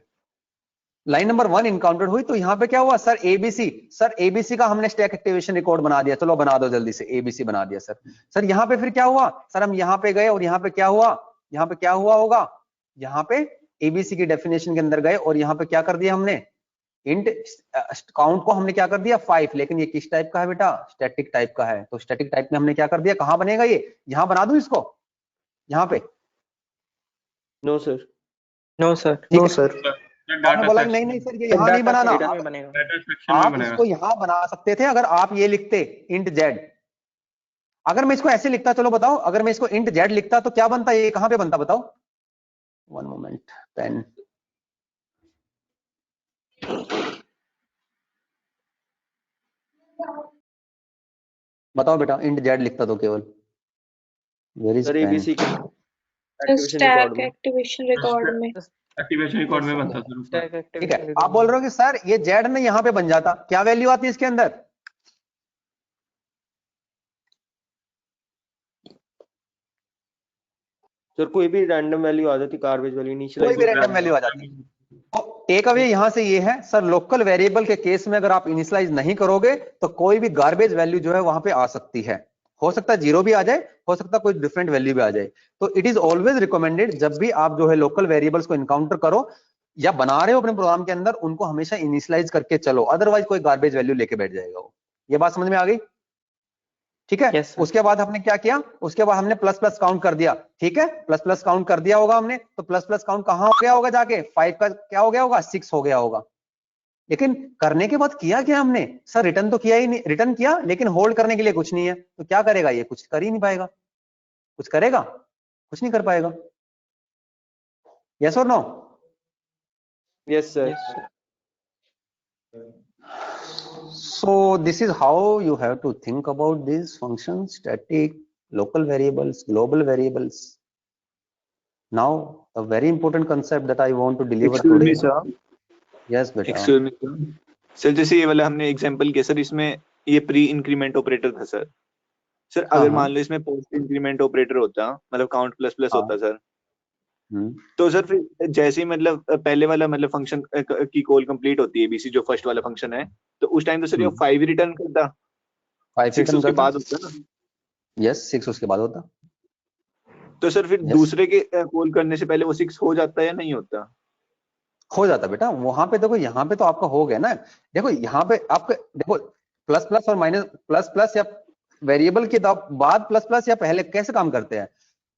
Speaker 2: लाइन नंबर 1 इनकाउंटर हुई. तो यहाँ पे क्या हुआ सर? एबीसी. सर एबीसी का हमने स्टैक एक्टिवेशन रिकॉर्ड बना दिया. चलो बना दो जल्दी से. एबीसी बना दिया सर. सर यहाँ पे फिर क्या हुआ सर? हम यहाँ पे गए और यहाँ पे क्या हुआ? यहाँ पे क्या हुआ होगा? यहाँ पे एबीसी की डेफिनेशन के अंदर गए और यहाँ पे क्या कर दिया हमने? इंट काउंट को हमने क्या कर दिया? 5. लेकिन ये किस टाइप का है बेटा? स्टैटिक टाइप का है. तो स्टैटिक टाइप में हमने क्या कर दिया? कहाँ बनेगा ये? यहाँ बना दूं इसको, यहाँ पे?
Speaker 5: No sir,
Speaker 4: no sir.
Speaker 2: ठीक
Speaker 4: नो
Speaker 2: है.
Speaker 4: सर.
Speaker 2: आपने बोला कि नहीं नहीं सर ये यहाँ नहीं बनाना.
Speaker 4: डेटा में बनेगा.
Speaker 6: डाटा सेक्शन में
Speaker 2: आप
Speaker 6: बनेगा.
Speaker 2: इसको यहाँ बना सकते थे अगर आप ये लिखते इंट जेड. अगर मैं इसको ऐसे लिखता, चलो बताओ, अगर मैं इसको इंट जेड लिखता तो क्या बनता? ये कहां पे बनता बताओ? 1 मोमेंट, पेन. बताओ बेटा, इंट जेड लिखता तो केवल. Where is
Speaker 5: sir
Speaker 2: pen?
Speaker 5: ABC के एक्टिवेशन
Speaker 8: स्टैक
Speaker 5: रिकॉर्ड में
Speaker 8: एक्टिवेशन रिकॉर्ड में.
Speaker 6: एक्टिवेशन रिकॉर्ड में बनता सर ऊपर.
Speaker 4: Stack
Speaker 2: ठीक है.
Speaker 4: activation
Speaker 2: आप बोल रहे हो कि सर ये जेड ना यहाँ पे बन जाता, क्या वैल्यू आती है इसके अंदर?
Speaker 5: सर कोई भी रैंडम वैल्यू आ जाती, गार्बेज वैल्यू,
Speaker 2: कोई भी
Speaker 5: इनिशियलाइज
Speaker 2: रैंडम वैल्यू आ जाती. टेक अवे यहां से ये है सर, लोकल वेरिएबल के केस में अगर आप इनिशियलाइज नहीं करोगे तो कोई भी गार्बेज वैल्यू जो है वहां पे आ सकती है. हो सकता है 0 भी आ जाए, हो सकता है कोई डिफरेंट वैल्यू भी आ जाए. तो इट इज ऑलवेज रिकमेंडेड जब भी आप जो है लोकल वेरिएबल्स को इनकाउंटर करो या बना रहे हो अपने प्रोग्राम के अंदर, उनको हमेशा इनिशियलाइज करके चलो. अदरवाइज कोई गार्बेज वैल्यू लेके बैठ जाएगा वो. ये बात समझ में आ गई? ठीक है.
Speaker 4: Yes, sir.
Speaker 2: उसके बाद हमने क्या किया? उसके बाद हमने प्लस प्लस काउंट कर दिया. ठीक है, प्लस प्लस काउंट कर दिया होगा हमने. तो प्लस प्लस काउंट कहां हो गया होगा? जाके 5 का क्या हो गया होगा? 6 हो गया होगा. लेकिन करने के बाद किया क्या हमने? सर रिटर्न तो किया ही नहीं. रिटर्न किया लेकिन होल्ड करने के लिए कुछ नहीं है. तो क्या करेगा ये? कुछ कर ही नहीं पाएगा. कुछ करेगा? कुछ नहीं कर पाएगा. Yes or no?
Speaker 5: Yes, sir.
Speaker 4: Yes, sir.
Speaker 2: So this is how you have to think about these functions: static, local variables, global variables. Now a very important concept that I want to deliver
Speaker 7: Excuse
Speaker 2: today.
Speaker 7: me, sir.
Speaker 2: Yes beta.
Speaker 7: Excuse me sir, जैसे ये वाला हमने example किया sir, इसमें ये pre increment operator था sir. Sir
Speaker 2: हाँ,
Speaker 7: अगर
Speaker 2: हाँ।
Speaker 7: मान लो इसमें पोस्ट इंक्रीमेंट ऑपरेटर होता, मतलब काउंट प्लस प्लस
Speaker 2: हाँ।
Speaker 7: होता सर, तो सर फिर जैसे ही मतलब पहले वाला मतलब फंक्शन की कॉल कंप्लीट होती है बीसी जो फर्स्ट वाला फंक्शन है, तो उस टाइम तो सर ये 5 रिटर्न करता,
Speaker 2: 5
Speaker 7: 6
Speaker 2: रिटर्न
Speaker 7: उसके
Speaker 2: करता।
Speaker 7: बाद होता ना।
Speaker 2: यस 6 उसके बाद होता।
Speaker 7: तो सर फिर
Speaker 2: Yes.
Speaker 7: दूसरे के कॉल करने से पहले वो 6 हो जाता है या नहीं होता?
Speaker 2: हो जाता बेटा। वहां पे देखो, यहाँ पे तो आपका हो गया ना। देखो यहाँ पे आपका देखो प्लस प्लस और माइनस, प्लस प्लस या वेरिएबल के बाद प्लस प्लस या पहले कैसे काम करते हैं।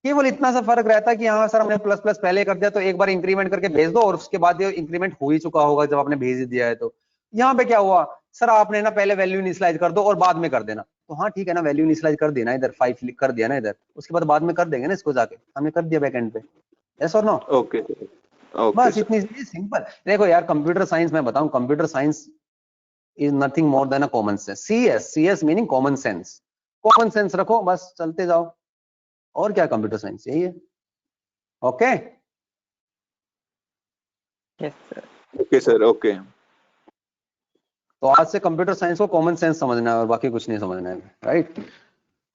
Speaker 2: केवल इतना सा फर्क रहता है कि हाँ सर हमने प्लस प्लस पहले कर दिया तो एक बार इंक्रीमेंट करके भेज दो और उसके बाद ये इंक्रीमेंट हो ही चुका होगा जब आपने भेज दिया है। तो यहाँ पे क्या हुआ सर, आपने ना पहले वैल्यू इनिशियलाइज कर दो और बाद में कर देना। तो हाँ ठीक है ना, वैल्यू इनिशियलाइज कर देना, इधर 5 कर दिया ना इधर, उसके बाद में कर देंगे ना इसको जाके, हमने कर दिया बैक एंड पे। यस और नो?
Speaker 7: ओके सर, ओके
Speaker 2: बस
Speaker 7: सर।
Speaker 2: इतनी सिंपल। देखो यार कंप्यूटर साइंस में बताऊं, computer science is nothing more than a common sense. CS meaning common sense. Common sense रखो बस, चलते जाओ। और क्या कंप्यूटर साइंस यही है। Okay
Speaker 4: Yes, sir.
Speaker 7: Okay sir, okay.
Speaker 2: तो आज से कंप्यूटर साइंस को कॉमन सेंस समझना है और बाकी कुछ नहीं समझना है, right?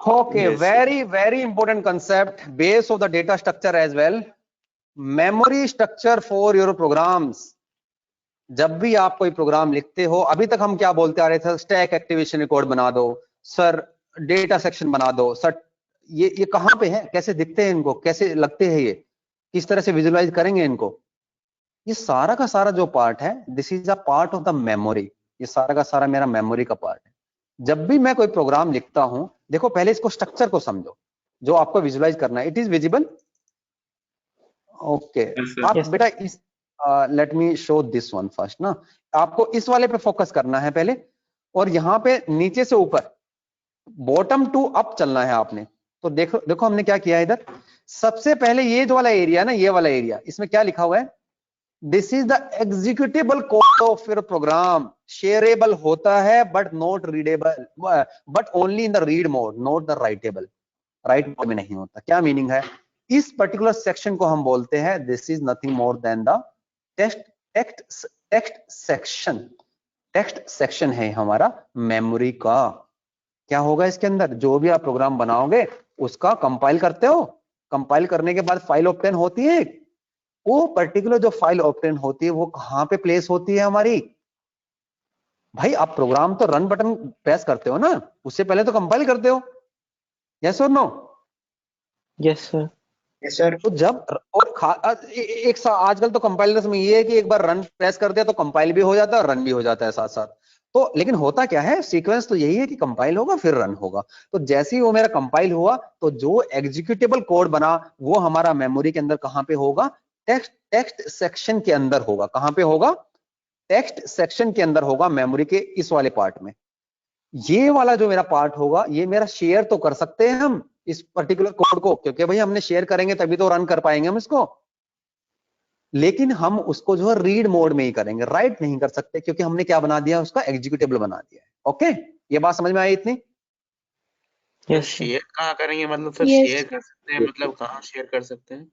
Speaker 2: Okay,
Speaker 7: Yes, sir.
Speaker 2: Very very important concept, base of the data structure as well, memory structure for your programs. जब भी आप कोई प्रोग्राम लिखते हो, अभी तक हम क्या बोलते आ रहे थे, स्टैक एक्टिवेशन रिकॉर्ड बना दो सर, डेटा सेक्शन बना दो सर। ये कहाँ पे है, कैसे दिखते हैं इनको, कैसे लगते हैं, ये किस तरह से विजुअलाइज करेंगे इनको। ये सारा का सारा जो पार्ट है, this is a part of the memory. ये सारा का सारा मेरा मेमोरी का पार्ट है। जब भी मैं कोई प्रोग्राम लिखता हूं, देखो पहले इसको स्ट्रक्चर को समझो जो आपको विजुअलाइज करना है। It is visible. Okay
Speaker 6: Yes, sir.
Speaker 2: आप
Speaker 4: Yes, sir.
Speaker 2: बेटा इस let me show this one first ना। आपको इस वाले पे फोकस करना है पहले, और यहाँ पे नीचे से ऊपर, बॉटम टू अप चलना है आपने। तो देखो देखो हमने क्या किया है इधर। सबसे पहले ये जो वाला एरिया ना, ये वाला एरिया, इसमें क्या लिखा हुआ है, this is the executable code of your program. Shareable होता है but not readable, but only in the read mode, not the writable. Write mode में नहीं होता। क्या मीनिंग है, इस पर्टिकुलर सेक्शन को हम बोलते हैं, this is nothing more than the text section. Text section है हमारा मेमोरी का। क्या होगा इसके अंदर, जो भी आप प्रोग्राम बनाओगे उसका कंपाइल करते हो, कंपाइल करने के बाद फाइल ऑब्टेन होती है। वो पर्टिकुलर जो फाइल ऑब्टेन होती है वो कहां पे प्लेस होती है हमारी। भाई आप प्रोग्राम तो रन बटन प्रेस करते हो ना, उससे पहले तो कंपाइल करते हो। यस और no?
Speaker 4: Yes, sir.
Speaker 5: Yes, sir.
Speaker 2: तो जब और एक आजकल तो कंपाइलर्स में ये है कि एक बार रन प्रेस कर दिया तो कंपाइल भी हो जाता है और रन भी हो जाता है साथ साथ। तो लेकिन होता क्या है, सीक्वेंस तो यही है कि कंपाइल होगा फिर रन होगा। तो जैसे ही वो मेरा कंपाइल हुआ तो जो एग्जीक्यूटेबल कोड बना वो हमारा मेमोरी के अंदर कहां पे होगा, टेक्स्ट सेक्शन के अंदर होगा। कहां पे होगा, टेक्स्ट सेक्शन के अंदर होगा, मेमोरी के इस वाले पार्ट में। ये वाला जो मेरा पार्ट होगा, ये मेरा शेयर तो कर सकते हैं हम इस पर्टिकुलर कोड को, क्योंकि भाई हमने शेयर करेंगे तभी तो रन कर पाएंगे हम इसको। लेकिन हम उसको जो है रीड मोड में ही करेंगे, राइट नहीं कर सकते, क्योंकि हमने क्या बना दिया, उसका एग्जीक्यूटेबल बना दिया है। ओके, ये बात समझ में आई इतनी?
Speaker 4: Yes, sir.
Speaker 3: शेयर कहाँ करेंगे, मतलब सर
Speaker 8: Yes,
Speaker 3: शेयर
Speaker 8: sir.
Speaker 3: कर सकते हैं, मतलब कहाँ शेयर कर सकते हैं?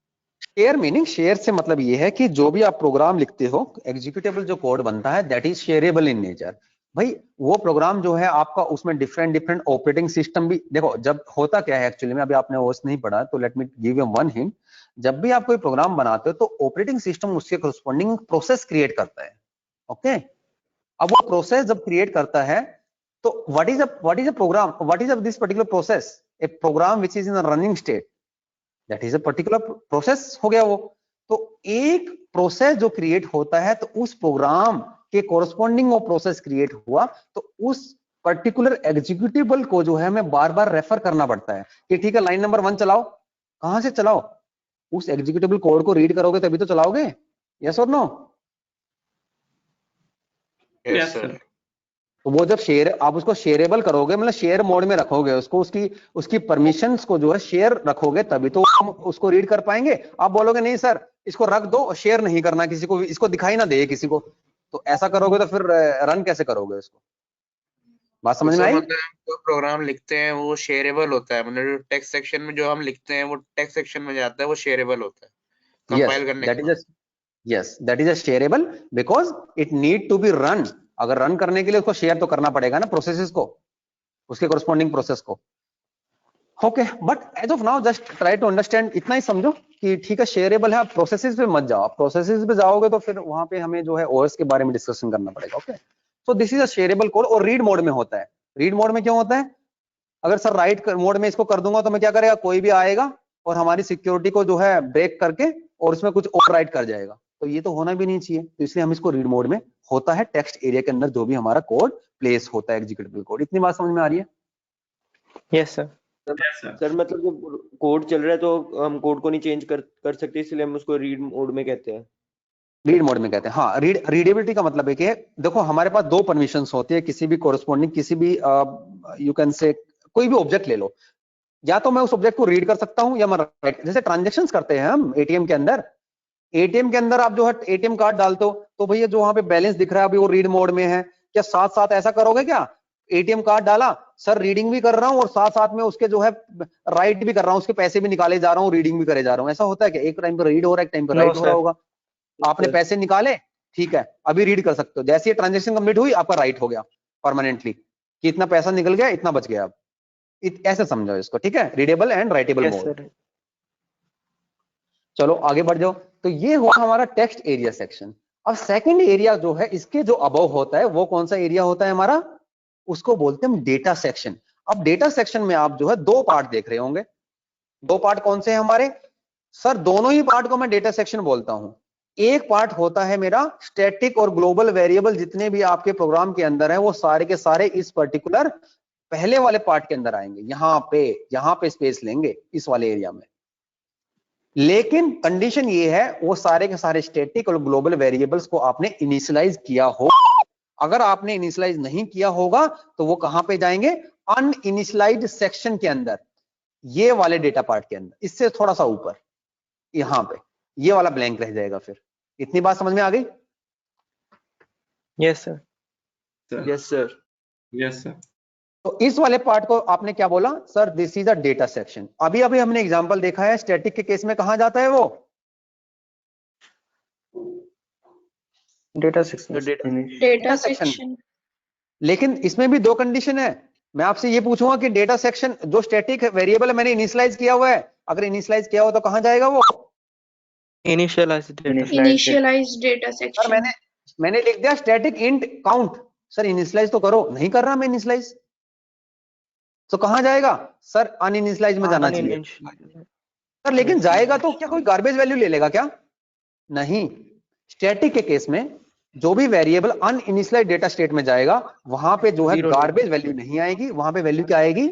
Speaker 2: शेयर मीनिंग, शेयर से मतलब ये है कि जो भी आप प्रोग्राम लिखते हो, एग्जीक्यूटेबल जो कोड बनता है that is shareable in nature. भाई वो प्रोग्राम जो है आपका, उसमें डिफरेंट डिफरेंट ऑपरेटिंग सिस्टम भी, देखो जब होता क्या है एक्चुअली में, अभी आपने वो नहीं पढ़ा तो let me give you one hint. जब भी आप कोई प्रोग्राम बनाते हो तो ऑपरेटिंग सिस्टम उसके करस्पॉन्डिंग प्रोसेस क्रिएट करता है। ओके, अब वो प्रोसेस जब क्रिएट करता है तो what is a program, what is this particular process, a program which is in running state, that is a particular process हो गया वो। तो एक प्रोसेस जो क्रिएट होता है तो उस प्रोग्राम के कोरस्पॉन्डिंग वो प्रोसेस क्रिएट हुआ, तो उस पर्टिकुलर एग्जीक्यूटेबल को जो है हमें बार बार रेफर करना पड़ता है कि ठीक है लाइन नंबर 1 चलाओ। कहां से चलाओ, उस एग्जीक्यूटेबल कोड को रीड करोगे तभी तो चलाओगे। यस और नो?
Speaker 3: यस
Speaker 6: Yes,
Speaker 3: सर।
Speaker 6: sir.
Speaker 2: तो वो जब शेयर आप उसको शेयरेबल करोगे, मतलब शेयर मोड में रखोगे उसको, उसकी परमिशंस को जो है शेयर रखोगे, तभी तो हम उसको रीड कर पाएंगे। आप बोलोगे नहीं सर इसको रख दो, शेयर नहीं करना किसी को, इसको दिखाई ना दे किसी को, तो ऐसा करोगे तो फिर रन कैसे करोगे उसको? बात समझ में आई?
Speaker 3: मतलब जो प्रोग्राम लिखते हैं वो शेयरेबल होता है, मतलब टेक्स्ट सेक्शन में जो हम लिखते हैं वो टेक्स्ट सेक्शन में जाता है, वो शेयरेबल होता है कंपाइल करने के बाद।
Speaker 2: Yes that is a shareable because it need to be run. अगर रन करने के लिए उसको शेयर तो करना पड़ेगा ना प्रोसेसेस को, उसके कोरस्पॉन्डिंग प्रोसेस को। Okay, but as of now just try to understand, इतना ही समझो कि ठीक है शेयरेबल है। आप प्रोसेसेस पे मत जाओ, आप प्रोसेसेस पे जाओगे तो फिर वहां पे हमें जो है ओएस के बारे में डिस्कशन करना पड़ेगा। Okay, so this is a shareable code और रीड मोड में होता है। रीड मोड में क्यों होता है? अगर सर राइट मोड में इसको कर दूंगा तो मैं क्या करेगा, कोई भी आएगा और हमारी सिक्योरिटी को जो है ब्रेक करके और उसमें कुछ और राइट कर जाएगा, तो ये तो होना भी नहीं चाहिए। तो इसलिए हम इसको रीड मोड में होता है, टेक्स्ट एरिया के अंदर जो भी हमारा कोड प्लेस होता है, एग्जीक्यूटेबल कोड। इतनी बात समझ में आ रही है?
Speaker 4: Yes sir.
Speaker 5: सर मतलब जब कोड चल रहा है तो हम कोड को नहीं चेंज कर सकते, इसलिए हम उसको रीड मोड में कहते हैं।
Speaker 2: रीड मोड में कहते हैं, हाँ। रीडेबिलिटी का मतलब है कि देखो हमारे पास दो परमिशंस होती है किसी भी कोरस्पॉन्डिंग, किसी भी यू कैन से कोई भी ऑब्जेक्ट ले लो, या तो मैं उस ऑब्जेक्ट को रीड कर सकता हूं या मैं राइट। जैसे ट्रांजेक्शंस करते हैं हम एटीएम के अंदर, एटीएम के अंदर आप जो है एटीएम कार्ड डालते हो तो भैया जो वहां पे बैलेंस दिख रहा है अभी वो रीड मोड में है। क्या साथ साथ ऐसा करोगे क्या, एटीएम कार्ड डाला सर रीडिंग भी कर रहा हूं और साथ साथ में उसके जो है राइट भी कर रहा हूं, उसके पैसे भी निकाले जा रहा हूं, रीडिंग भी करे जा रहा हूं? ऐसा होता है क्या? एक टाइम पर रीड हो रहा है, एक टाइम पर राइट हो रहा होगा। आपने पैसे निकाले, ठीक है, अभी रीड कर सकते हो, जैसे ये ट्रांजेक्शन कंप्लीट हुई आपका राइट हो गया परमानेंटली कि इतना पैसा निकल गया, इतना बच गया। अब ऐसे समझो इसको, ठीक है, रीडेबल एंड राइटेबल मोड। चलो आगे बढ़ जाओ। तो ये हुआ हमारा टेक्स्ट एरिया सेक्शन। अब सेकंड एरिया जो है इसके जो अबव होता है वो कौन सा एरिया होता है हमारा? उसको बोलते हैं हम डेटा सेक्शन। अब डेटा सेक्शन में आप जो है दो पार्ट देख रहे होंगे। दो पार्ट कौन से हैं हमारे? सर दोनों ही पार्ट को मैं डेटा सेक्शन बोलता हूं। एक पार्ट होता है मेरा स्टैटिक और ग्लोबल वेरिएबल, जितने भी आपके प्रोग्राम के अंदर है वो सारे के सारे इस पर्टिकुलर पहले वाले पार्ट के अंदर आएंगे, यहां पे स्पेस लेंगे इस वाले एरिया में। लेकिन कंडीशन ये है वो सारे के सारे स्टैटिक और ग्लोबल वेरिएबल्स को आपने इनिशियलाइज किया हो। अगर आपने इनिशियलाइज नहीं किया होगा तो वो कहां पे जाएंगे? अनइनिशियलाइज्ड सेक्शन के अंदर, ये वाले डेटा पार्ट के अंदर, इससे थोड़ा सा ऊपर यहां पे ये वाला ब्लैंक रह जाएगा। फिर इतनी बात समझ में आ गई?
Speaker 4: Yes sir.
Speaker 5: Yes sir.
Speaker 6: Yes sir.
Speaker 2: तो इस वाले पार्ट को आपने क्या बोला? Sir this is a data section. अभी अभी हमने एग्जांपल देखा है स्टैटिक के केस में कहां जाता है वो?
Speaker 4: Data section.
Speaker 8: Data section.
Speaker 2: लेकिन इसमें भी दो कंडीशन है। मैं आपसे ये पूछूंगा कि डेटा सेक्शन जो स्टैटिक वेरिएबल है मैंने इनिशियलाइज किया हुआ है, अगर इनिशियलाइज किया हो तो कहां जाएगा वो?
Speaker 4: Initialised
Speaker 8: data
Speaker 2: sir
Speaker 8: section.
Speaker 2: मैंने लिख दिया static int count. Sir initialise तो करो, नहीं कर रहा मैं इनिशियलाइज, तो कहां जाएगा? सर अनइनिशियलाइज में जाना चाहिए। सर लेकिन जाएगा तो क्या कोई गार्बेज वैल्यू ले लेगा क्या? नहीं। स्टैटिक के केस में जो भी वेरिएबल अनइनिशियलाइज्ड डेटा स्टेट में जाएगा वहां पे जो है गार्बेज वैल्यू नहीं आएगी, वहां पे वैल्यू क्या आएगी?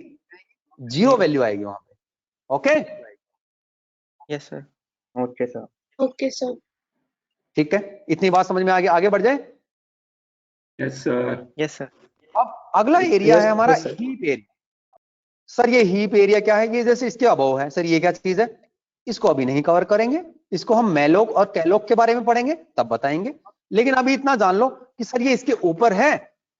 Speaker 2: जीरो वैल्यू आएगी वहां पे। Okay?
Speaker 4: Yes sir.
Speaker 5: Okay sir.
Speaker 8: Okay sir.
Speaker 2: ठीक है, इतनी बात समझ में आ गई, आगे बढ़ जाए।
Speaker 6: Yes sir.
Speaker 4: Yes sir.
Speaker 2: अब अगला एरिया है हमारा हीप एरिया। सर ये हीप एरिया क्या है? ये जैसे इसके अबव है। सर ये क्या चीज है? इसको अभी नहीं कवर करेंगे, इसको हम मैलोक और कैलोक के बारे में पढ़ेंगे तब बताएंगे। लेकिन अभी इतना जान लो कि सर ये इसके ऊपर है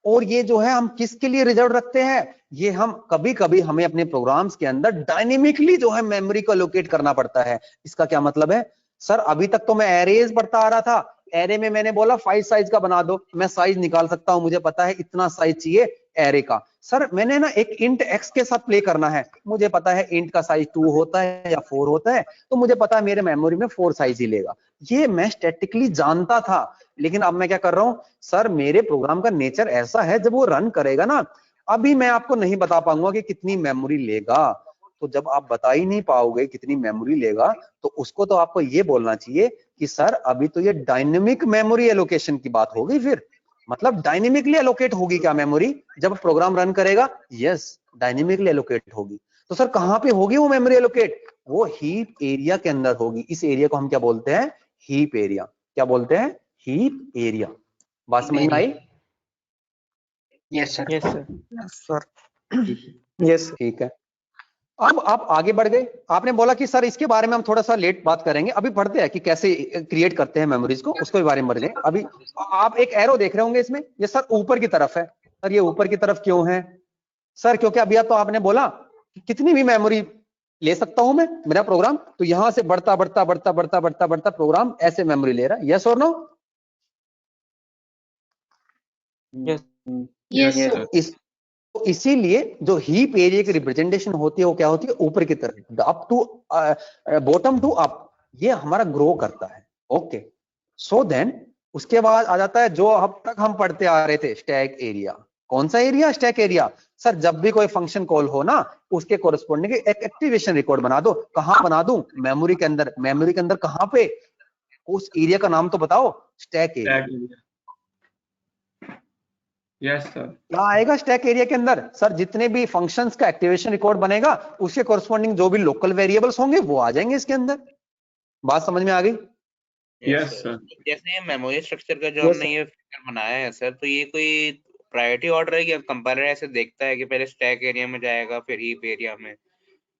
Speaker 2: और ये जो है हम किसके लिए रिजर्व रखते हैं? ये हम कभी कभी हमें अपने प्रोग्राम्स के अंदर डायनेमिकली जो है मेमोरी को लोकेट करना पड़ता है। इसका क्या मतलब है? सर अभी तक तो मैं एरेज पढ़ता आ रहा था, एरे में मैंने बोला 5 साइज का बना दो, मैं साइज निकाल सकता हूं, मुझे पता है इतना साइज चाहिए एरे का। सर मैंने ना एक इंट एक्स के साथ प्ले करना है, मुझे पता है इंट का साइज 2 होता है या 4 होता है, तो मुझे पता है मेरे मेमोरी में 4 साइज ही लेगा। ये मैं स्टैटिकली जानता था, लेकिन अब मैं क्या कर रहा हूं? सर मेरे प्रोग्राम का नेचर ऐसा है जब वो रन करेगा ना, अभी मैं आपको नहीं बता पाऊंगा कि कितनी मेमोरी लेगा। तो जब आप बता ही नहीं पाओगे कितनी मेमोरी लेगा, तो उसको तो आपको ये बोलना चाहिए कि सर अभी तो ये डायनेमिक मेमोरी एलोकेशन की बात होगी। फिर मतलब डायनेमिकली एलोकेट होगी क्या मेमोरी जब प्रोग्राम रन करेगा? यस, डायनेमिकली एलोकेट होगी। तो सर कहां पे होगी वो मेमोरी एलोकेट? वो हीप एरिया के अंदर होगी। इस एरिया को हम क्या बोलते हैं? Heap area. क्या बोलते हैं? Heap area. बात समझ में आई?
Speaker 4: यस सर
Speaker 2: सर
Speaker 4: यस
Speaker 2: ठीक है। अब आप आगे बढ़ गए, आपने बोला कि सर इसके बारे में हम थोड़ा सा लेट बात करेंगे, अभी पढ़ते हैं कि कैसे क्रिएट करते हैं मेमोरीज को, उसके बारे में बढ़ गए। अभी आप एक एरो देख रहे होंगे इसमें, ये सर ऊपर की तरफ है। सर ये ऊपर की तरफ क्यों है सर? क्योंकि अभी तो आपने बोला कि कितनी भी मेमोरी ले सकता हूं मैं, मेरा प्रोग्राम तो यहां से बढ़ता बढ़ता बढ़ता बढ़ता बढ़ता बढ़ता प्रोग्राम ऐसे मेमोरी ले रहा है। यस और नो?
Speaker 8: Yes, sir.
Speaker 2: तो इसीलिए जो हीप एरिया की रिप्रेजेंटेशन होती है वो क्या होती है? ऊपर की तरफ, up to bottom to up, ये हमारा ग्रो करता है। ओके, सो देन उसके बाद आ जाता है जो अब तक हम पढ़ते आ रहे थे, स्टैक एरिया। कौन सा एरिया? Stack area. सर जब भी कोई फंक्शन कॉल हो ना, उसके कोरस्पॉन्डिंग एक एक्टिवेशन रिकॉर्ड बना दो। कहां बना दूं? मेमोरी के अंदर। मेमोरी के अंदर कहां पे? उस एरिया का नाम तो बताओ। Stack area.
Speaker 6: Yes sir.
Speaker 2: क्या आएगा स्टैक एरिया के अंदर? सर जितने भी फंक्शंस का एक्टिवेशन रिकॉर्ड बनेगा, उसके कोरस्पॉन्डिंग जो भी लोकल वेरिएबल्स होंगे वो आ जाएंगे इसके अंदर। बात समझ में आ गई?
Speaker 6: Yes sir.
Speaker 3: जैसे ये मेमोरी स्ट्रक्चर का जो हमने ये फिगर बनाया है सर, तो ये कोई प्रायोरिटी ऑर्डर है या कंपाइलर ऐसे देखता है कि पहले स्टैक एरिया में जाएगा फिर हीप एरिया में,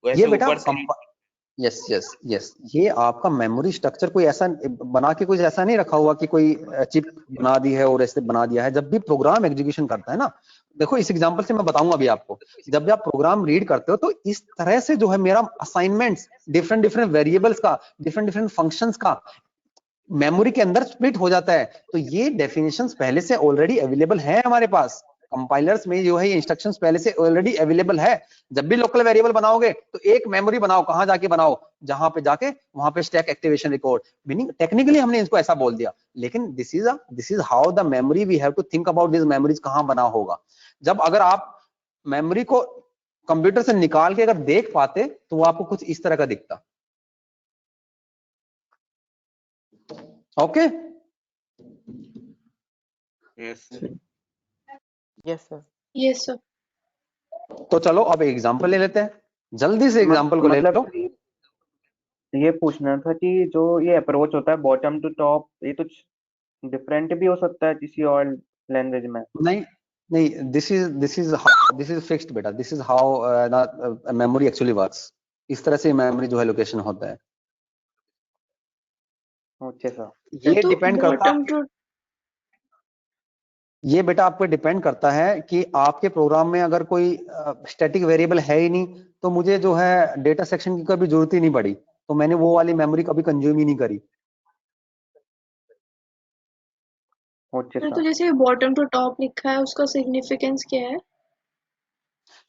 Speaker 3: वैसे
Speaker 2: ये बेटा
Speaker 3: ऊपर से?
Speaker 2: यस यस यस, ये आपका मेमोरी स्ट्रक्चर कोई ऐसा बना के कुछ ऐसा नहीं रखा हुआ कि कोई चिप बना दी है और ऐसे बना दिया है। जब भी प्रोग्राम एग्जीक्यूशन करता है ना, देखो इस एग्जांपल से मैं बताऊंगा अभी आपको, जब भी आप प्रोग्राम रीड करते हो तो इस तरह से जो है मेरा असाइनमेंट्स डिफरेंट डिफरेंट वेरिएबल्स का, डिफरेंट डिफरेंट फंक्शंस का मेमोरी के अंदर स्प्लिट हो जाता है। तो ये डेफिनेशंस पहले से ऑलरेडी अवेलेबल है हमारे पास, कंपाइलर्स में जो है ये इंस्ट्रक्शंस पहले से ऑलरेडी अवेलेबल है। जब भी लोकल वेरिएबल बनाओगे तो एक मेमोरी बनाओ, कहां जाके बनाओ? जहां पे जाके वहां पे stack activation record. Meaning technically हमने इसको ऐसा बोल दिया, लेकिन this is how the memory we have to think about this memories कहां बना होगा। जब अगर आप मेमोरी को कंप्यूटर से निकाल के अगर देख पाते तो वो आपको कुछ इस तरह का दिखता। Okay
Speaker 3: yes
Speaker 4: yes sir
Speaker 8: Yes, sir.
Speaker 2: तो चलो अब एग्जांपल ले लेते हैं, जल्दी से एग्जांपल को ले लो।
Speaker 11: ये पूछना था कि जो ये अप्रोच होता है बॉटम टू टॉप, ये तो डिफरेंट भी हो सकता है किसी और लैंग्वेज में?
Speaker 2: नहीं नहीं, दिस इज फिक्स्ड बेटा, this is how memory actually works. इस तरह से मेमोरी जो है लोकेशन होता है।
Speaker 11: Okay sir.
Speaker 2: ये
Speaker 8: तो
Speaker 2: डिपेंड करता
Speaker 8: bottom to
Speaker 2: ये बेटा आप पे डिपेंड करता है कि आपके प्रोग्राम में अगर कोई स्टैटिक वेरिएबल है ही नहीं, तो मुझे जो है डेटा सेक्शन की कभी जरूरत ही नहीं पड़ी, तो मैंने वो वाली मेमोरी कभी कंज्यूम ही नहीं करी।
Speaker 11: ओके
Speaker 8: तो
Speaker 11: सर।
Speaker 8: जैसे बॉटम टू टॉप लिखा है, उसका सिग्निफिकेंस क्या है?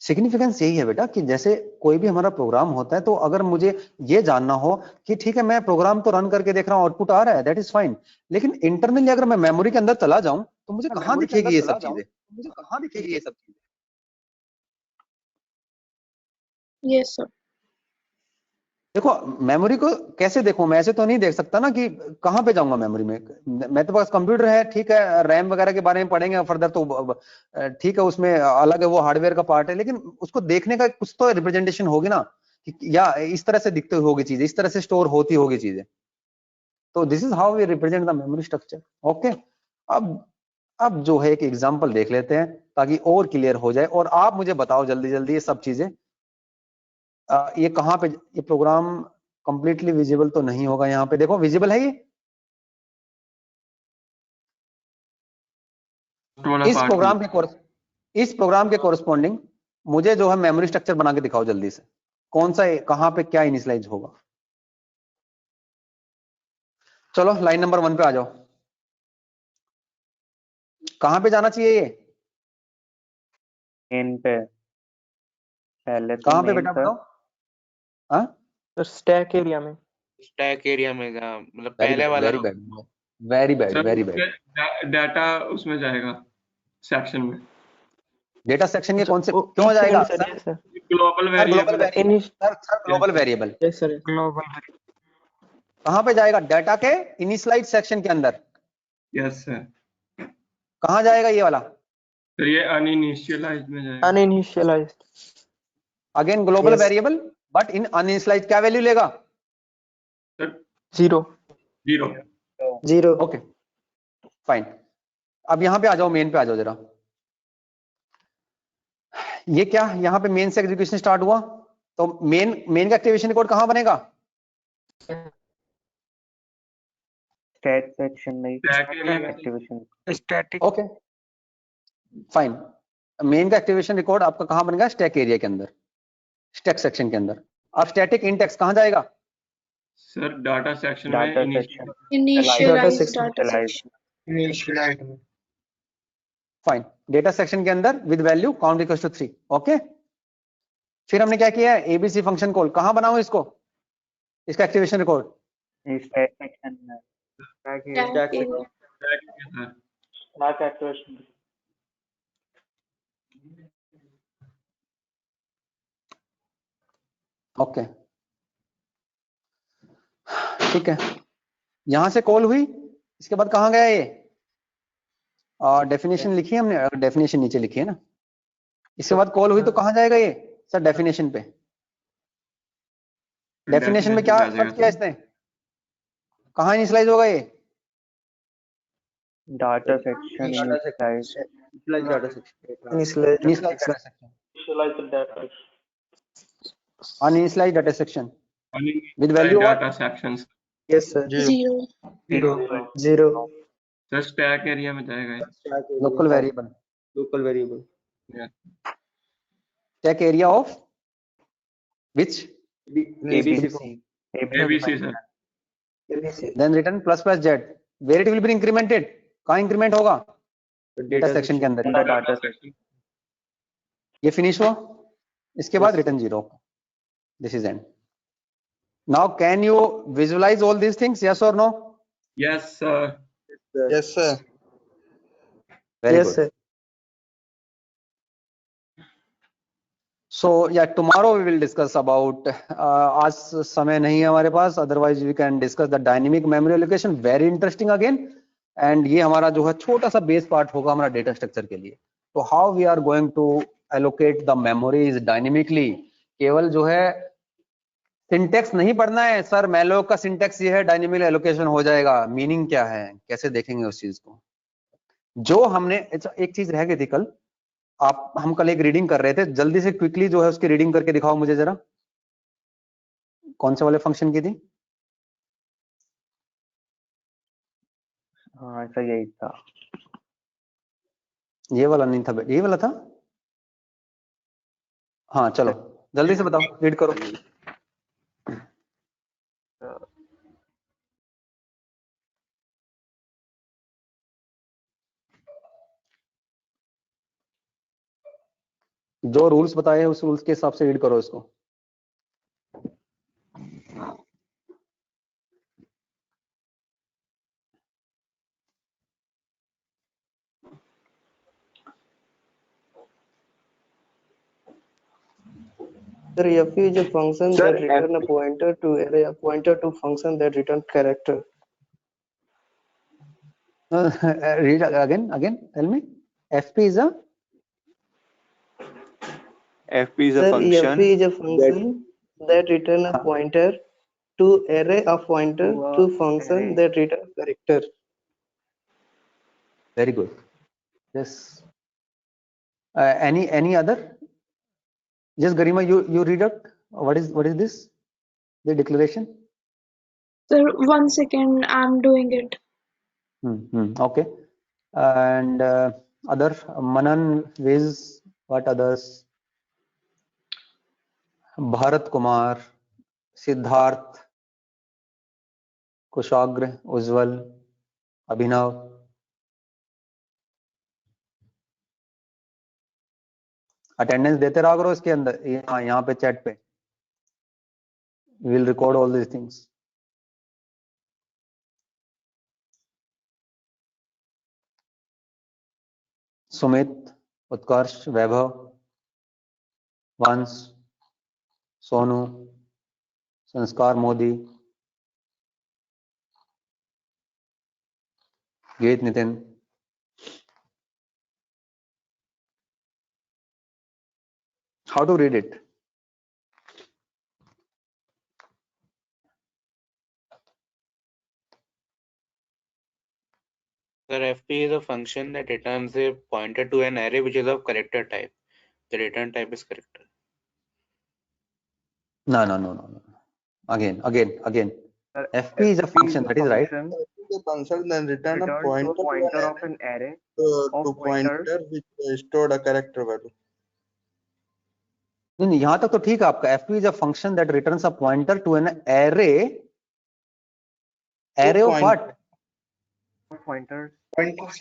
Speaker 2: सिग्निफिकेंस यही है बेटा कि जैसे कोई भी हमारा प्रोग्राम होता है, तो अगर मुझे ये जानना हो कि ठीक है मैं प्रोग्राम तो रन करके देख रहा हूँ, आउटपुट आ रहा है, दैट इज फाइन, लेकिन इंटरनली अगर मैं मेमोरी के अंदर चला जाऊं तो मुझे कहाँ दिखेगी ये सब चीजें?
Speaker 8: Yes, sir.
Speaker 2: देखो मेमोरी को कैसे देखूं मैं? ऐसे तो नहीं देख सकता ना कि कहाँ पे जाऊंगा मेमोरी में। मैं तो पास कंप्यूटर है, ठीक है, रैम वगैरह के बारे में पढ़ेंगे फर्दर तो ठीक है, उसमें अलग है, वो हार्डवेयर का पार्ट है, लेकिन उसको देखने का कुछ तो रिप्रेजेंटेशन होगी ना, या इस तरह से दिखती होगी चीजें, इस तरह से स्टोर होती होगी चीजें। तो this is how we represent the memory structure. Okay, अब जो है एक एग्जांपल देख लेते हैं ताकि और क्लियर हो जाए। और आप मुझे बताओ जल्दी जल्दी ये सब चीजें, ये कहाँ पे, ये प्रोग्राम कंप्लीटली विजिबल तो नहीं होगा। यहाँ पे देखो विजिबल है ये, इस प्रोग्राम के कोरस्पॉन्डिंग मुझे जो है मेमोरी स्ट्रक्चर बना के दिखाओ जल्दी से, कौन सा कहाँ पे क्या इनिशियलाइज होगा। चलो लाइन नंबर 1 पे आ जाओ। कहाँ पे जाना चाहिए ये?
Speaker 11: मेन पे पहले तो
Speaker 2: कहाँ पे
Speaker 11: main
Speaker 2: बेटा
Speaker 11: पर।
Speaker 2: बताओ? हाँ
Speaker 4: सर स्टैक एरिया में।
Speaker 3: स्टैक एरिया में मतलब पहले वाला
Speaker 2: very bad very bad very bad.
Speaker 6: Data उसमें जाएगा सेक्शन में।
Speaker 2: डेटा सेक्शन के कौन से क्यों जाएगा sir?
Speaker 6: Global variable.
Speaker 2: Sir global variable
Speaker 4: yes sir global
Speaker 2: कहाँ पे जाएगा? डाटा के इनिशियलाइज सेक्शन के अंदर।
Speaker 6: Yes sir.
Speaker 2: कहाँ जाएगा ये वाला?
Speaker 6: फिर ये अनइनिशियलाइज्ड में जाएगा।
Speaker 4: Uninitialised.
Speaker 2: Again global variable, but in uninitialised क्या वैल्यू लेगा?
Speaker 4: 0।
Speaker 2: Okay fine. अब यहाँ पे आ जाओ, मेन पे आ जाओ जरा। ये क्या यहाँ पे मेन से एग्जीक्यूशन स्टार्ट हुआ, तो मेन का एक्टिवेशन कोड कहाँ बनेगा?
Speaker 11: स्टैट सेक्शन में
Speaker 6: स्टैक एरिया में
Speaker 11: activation.
Speaker 9: Static.
Speaker 2: Okay fine, main का एक्टिवेशन रिकॉर्ड आपका कहाँ बनेगा? स्टैक एरिया के अंदर, स्टैक सेक्शन के अंदर। अब स्टैटिक इंडेक्स कहाँ जाएगा?
Speaker 6: सर डाटा सेक्शन में
Speaker 11: data
Speaker 6: initial
Speaker 11: section
Speaker 8: initialise data section.
Speaker 2: Fine, data section के अंदर with value count equals to 3। Okay, फिर हमने क्या किया है? एबीसी फंक्शन कॉल कहाँ बनाऊं इसको, इसका एक्टिवेशन रिकॉर्ड?
Speaker 11: स्टैट सेक्शन में
Speaker 8: tag
Speaker 5: stack
Speaker 8: area.
Speaker 11: Stack activation.
Speaker 2: Okay ठीक है, यहां से कॉल हुई, इसके बाद कहाँ गया ये? डेफिनेशन लिखी है हमने, डेफिनेशन नीचे लिखी है ना। इसके बाद कॉल हुई तो कहाँ जाएगा ये? सर डेफिनेशन पे। डेफिनेशन में क्या सर्च किया इसने, कहाँ इनिशियलाइज होगा ये?
Speaker 11: Data section
Speaker 5: initialise data section.
Speaker 2: Uninitialise data section with value what?
Speaker 6: Data sections.
Speaker 4: Yes sir. 0
Speaker 6: sir stack area में जाएगा ये।
Speaker 2: Local variable,
Speaker 5: local variable.
Speaker 2: Stack area of which?
Speaker 6: ABC sir.
Speaker 2: Then return plus plus Z, where it will be incremented, कहाँ increment होगा? Data section के अंदर।
Speaker 11: Data section.
Speaker 2: ये finish हुआ, इसके बाद return 0। This is end. Now can you visualise all these things, yes और no?
Speaker 6: Yes sir.
Speaker 5: Yes sir.
Speaker 2: Very good. So yeah, tomorrow we will discuss about आज समय नहीं है हमारे पास, otherwise we can discuss the dynamic memory allocation, very interesting again। and ये हमारा जो है छोटा सा बेस पार्ट होगा हमारा डेटा स्ट्रक्चर के लिए। तो how we are going to allocate the memories dynamically, केवल जो है सिंटेक्स नहीं पढ़ना है सर, मैलोक का सिंटेक्स ये है, डायनेमिक एलोकेशन हो जाएगा, मीनिंग क्या है, कैसे देखेंगे उस चीज को। जो हमने एक चीज रह गई थी कल, हम कल एक रीडिंग कर रहे थे, जल्दी से क्विकली जो है उसकी रीडिंग करके दिखाओ मुझे जरा, कौन से वाले फंक्शन की थी?
Speaker 11: हाँ ऐसा यही था,
Speaker 2: ये वाला नहीं था, ये वाला था। हाँ चलो जल्दी से बताओ, रीड करो। जो रूल्स बताए हैं उस रूल्स के हिसाब से रीड करो इसको।
Speaker 12: Sir, F is a function that return a pointer to array, a pointer to function that return character.
Speaker 2: Read again. Tell me. FP is a.
Speaker 7: FP is a
Speaker 12: Sir,
Speaker 7: function.
Speaker 12: FP is a function that return a pointer to array, a pointer to function that return character.
Speaker 2: Very good. Yes. Any other? Yes, Garima, you read out. What is this? The declaration.
Speaker 8: Sir, 1 second, I'm doing it.
Speaker 2: Okay. And other Manan, Viz, what others? Bharat Kumar, Siddharth, Kushagra, Ujjwal, Abhinav. Attendance देते रहा करो इसके अंदर, यहाँ पे chat पे will record all these things. Sumit, Utkarsh, Vaibhav, Vansh, Sonu, संस्कार मोदी, गीत Nitin. How to read it?
Speaker 3: Sir, FP is a function that returns a pointer to an array which is of character type. The return type is character.
Speaker 2: No. Again. FP is a function, that is right.
Speaker 13: The function then return a
Speaker 11: Return to a pointer of an array of
Speaker 13: to
Speaker 11: pointers.
Speaker 13: pointer which stored a character value.
Speaker 2: नहीं यहाँ तक तो ठीक है आपका. FP is a function that returns a pointer to an array. Array of what?
Speaker 11: Pointers.
Speaker 5: Array of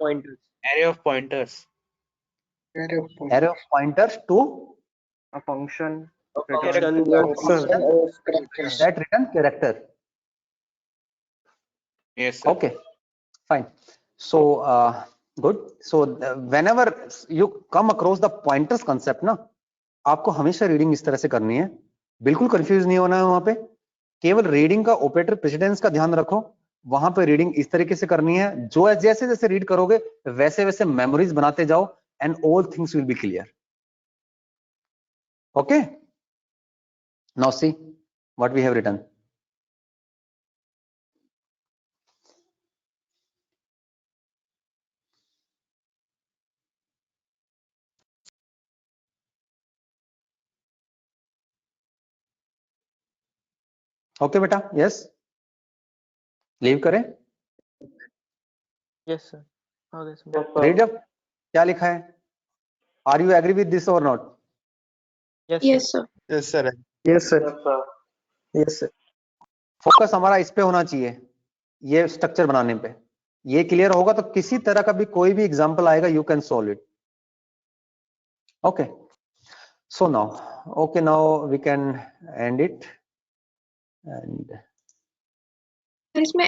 Speaker 5: pointers.
Speaker 3: Array of pointers.
Speaker 2: Array of pointers to
Speaker 11: A function
Speaker 5: Function
Speaker 2: that return character.
Speaker 3: Yes, sir.
Speaker 2: Okay, fine. So good. So whenever you come across the pointers concept ना, आपको हमेशा reading इस तरह से करनी है. बिल्कुल confuse नहीं होना है वहां पे. केवल रीडिंग का ऑपरेटर प्रेसिडेंस का ध्यान रखो. वहां पे रीडिंग इस तरीके से करनी है. जो जैसे जैसे रीड करोगे वैसे वैसे मेमोरीज बनाते जाओ and all things will be clear. Okay. Now see what we have written. Okay बेटा. Yes. लीव करें.
Speaker 4: यस सर आगे सर.
Speaker 2: Read up. क्या लिखा है? Are you agree with this or not?
Speaker 8: Yes, sir.
Speaker 13: Yes, sir.
Speaker 12: Yes, sir. Yes, sir.
Speaker 2: Focus हमारा इस पे होना चाहिए, ये स्ट्रक्चर बनाने पे. ये क्लियर होगा तो किसी तरह का भी कोई भी एग्जांपल आएगा you can solve it. Okay. So now we can end it and
Speaker 8: इसमें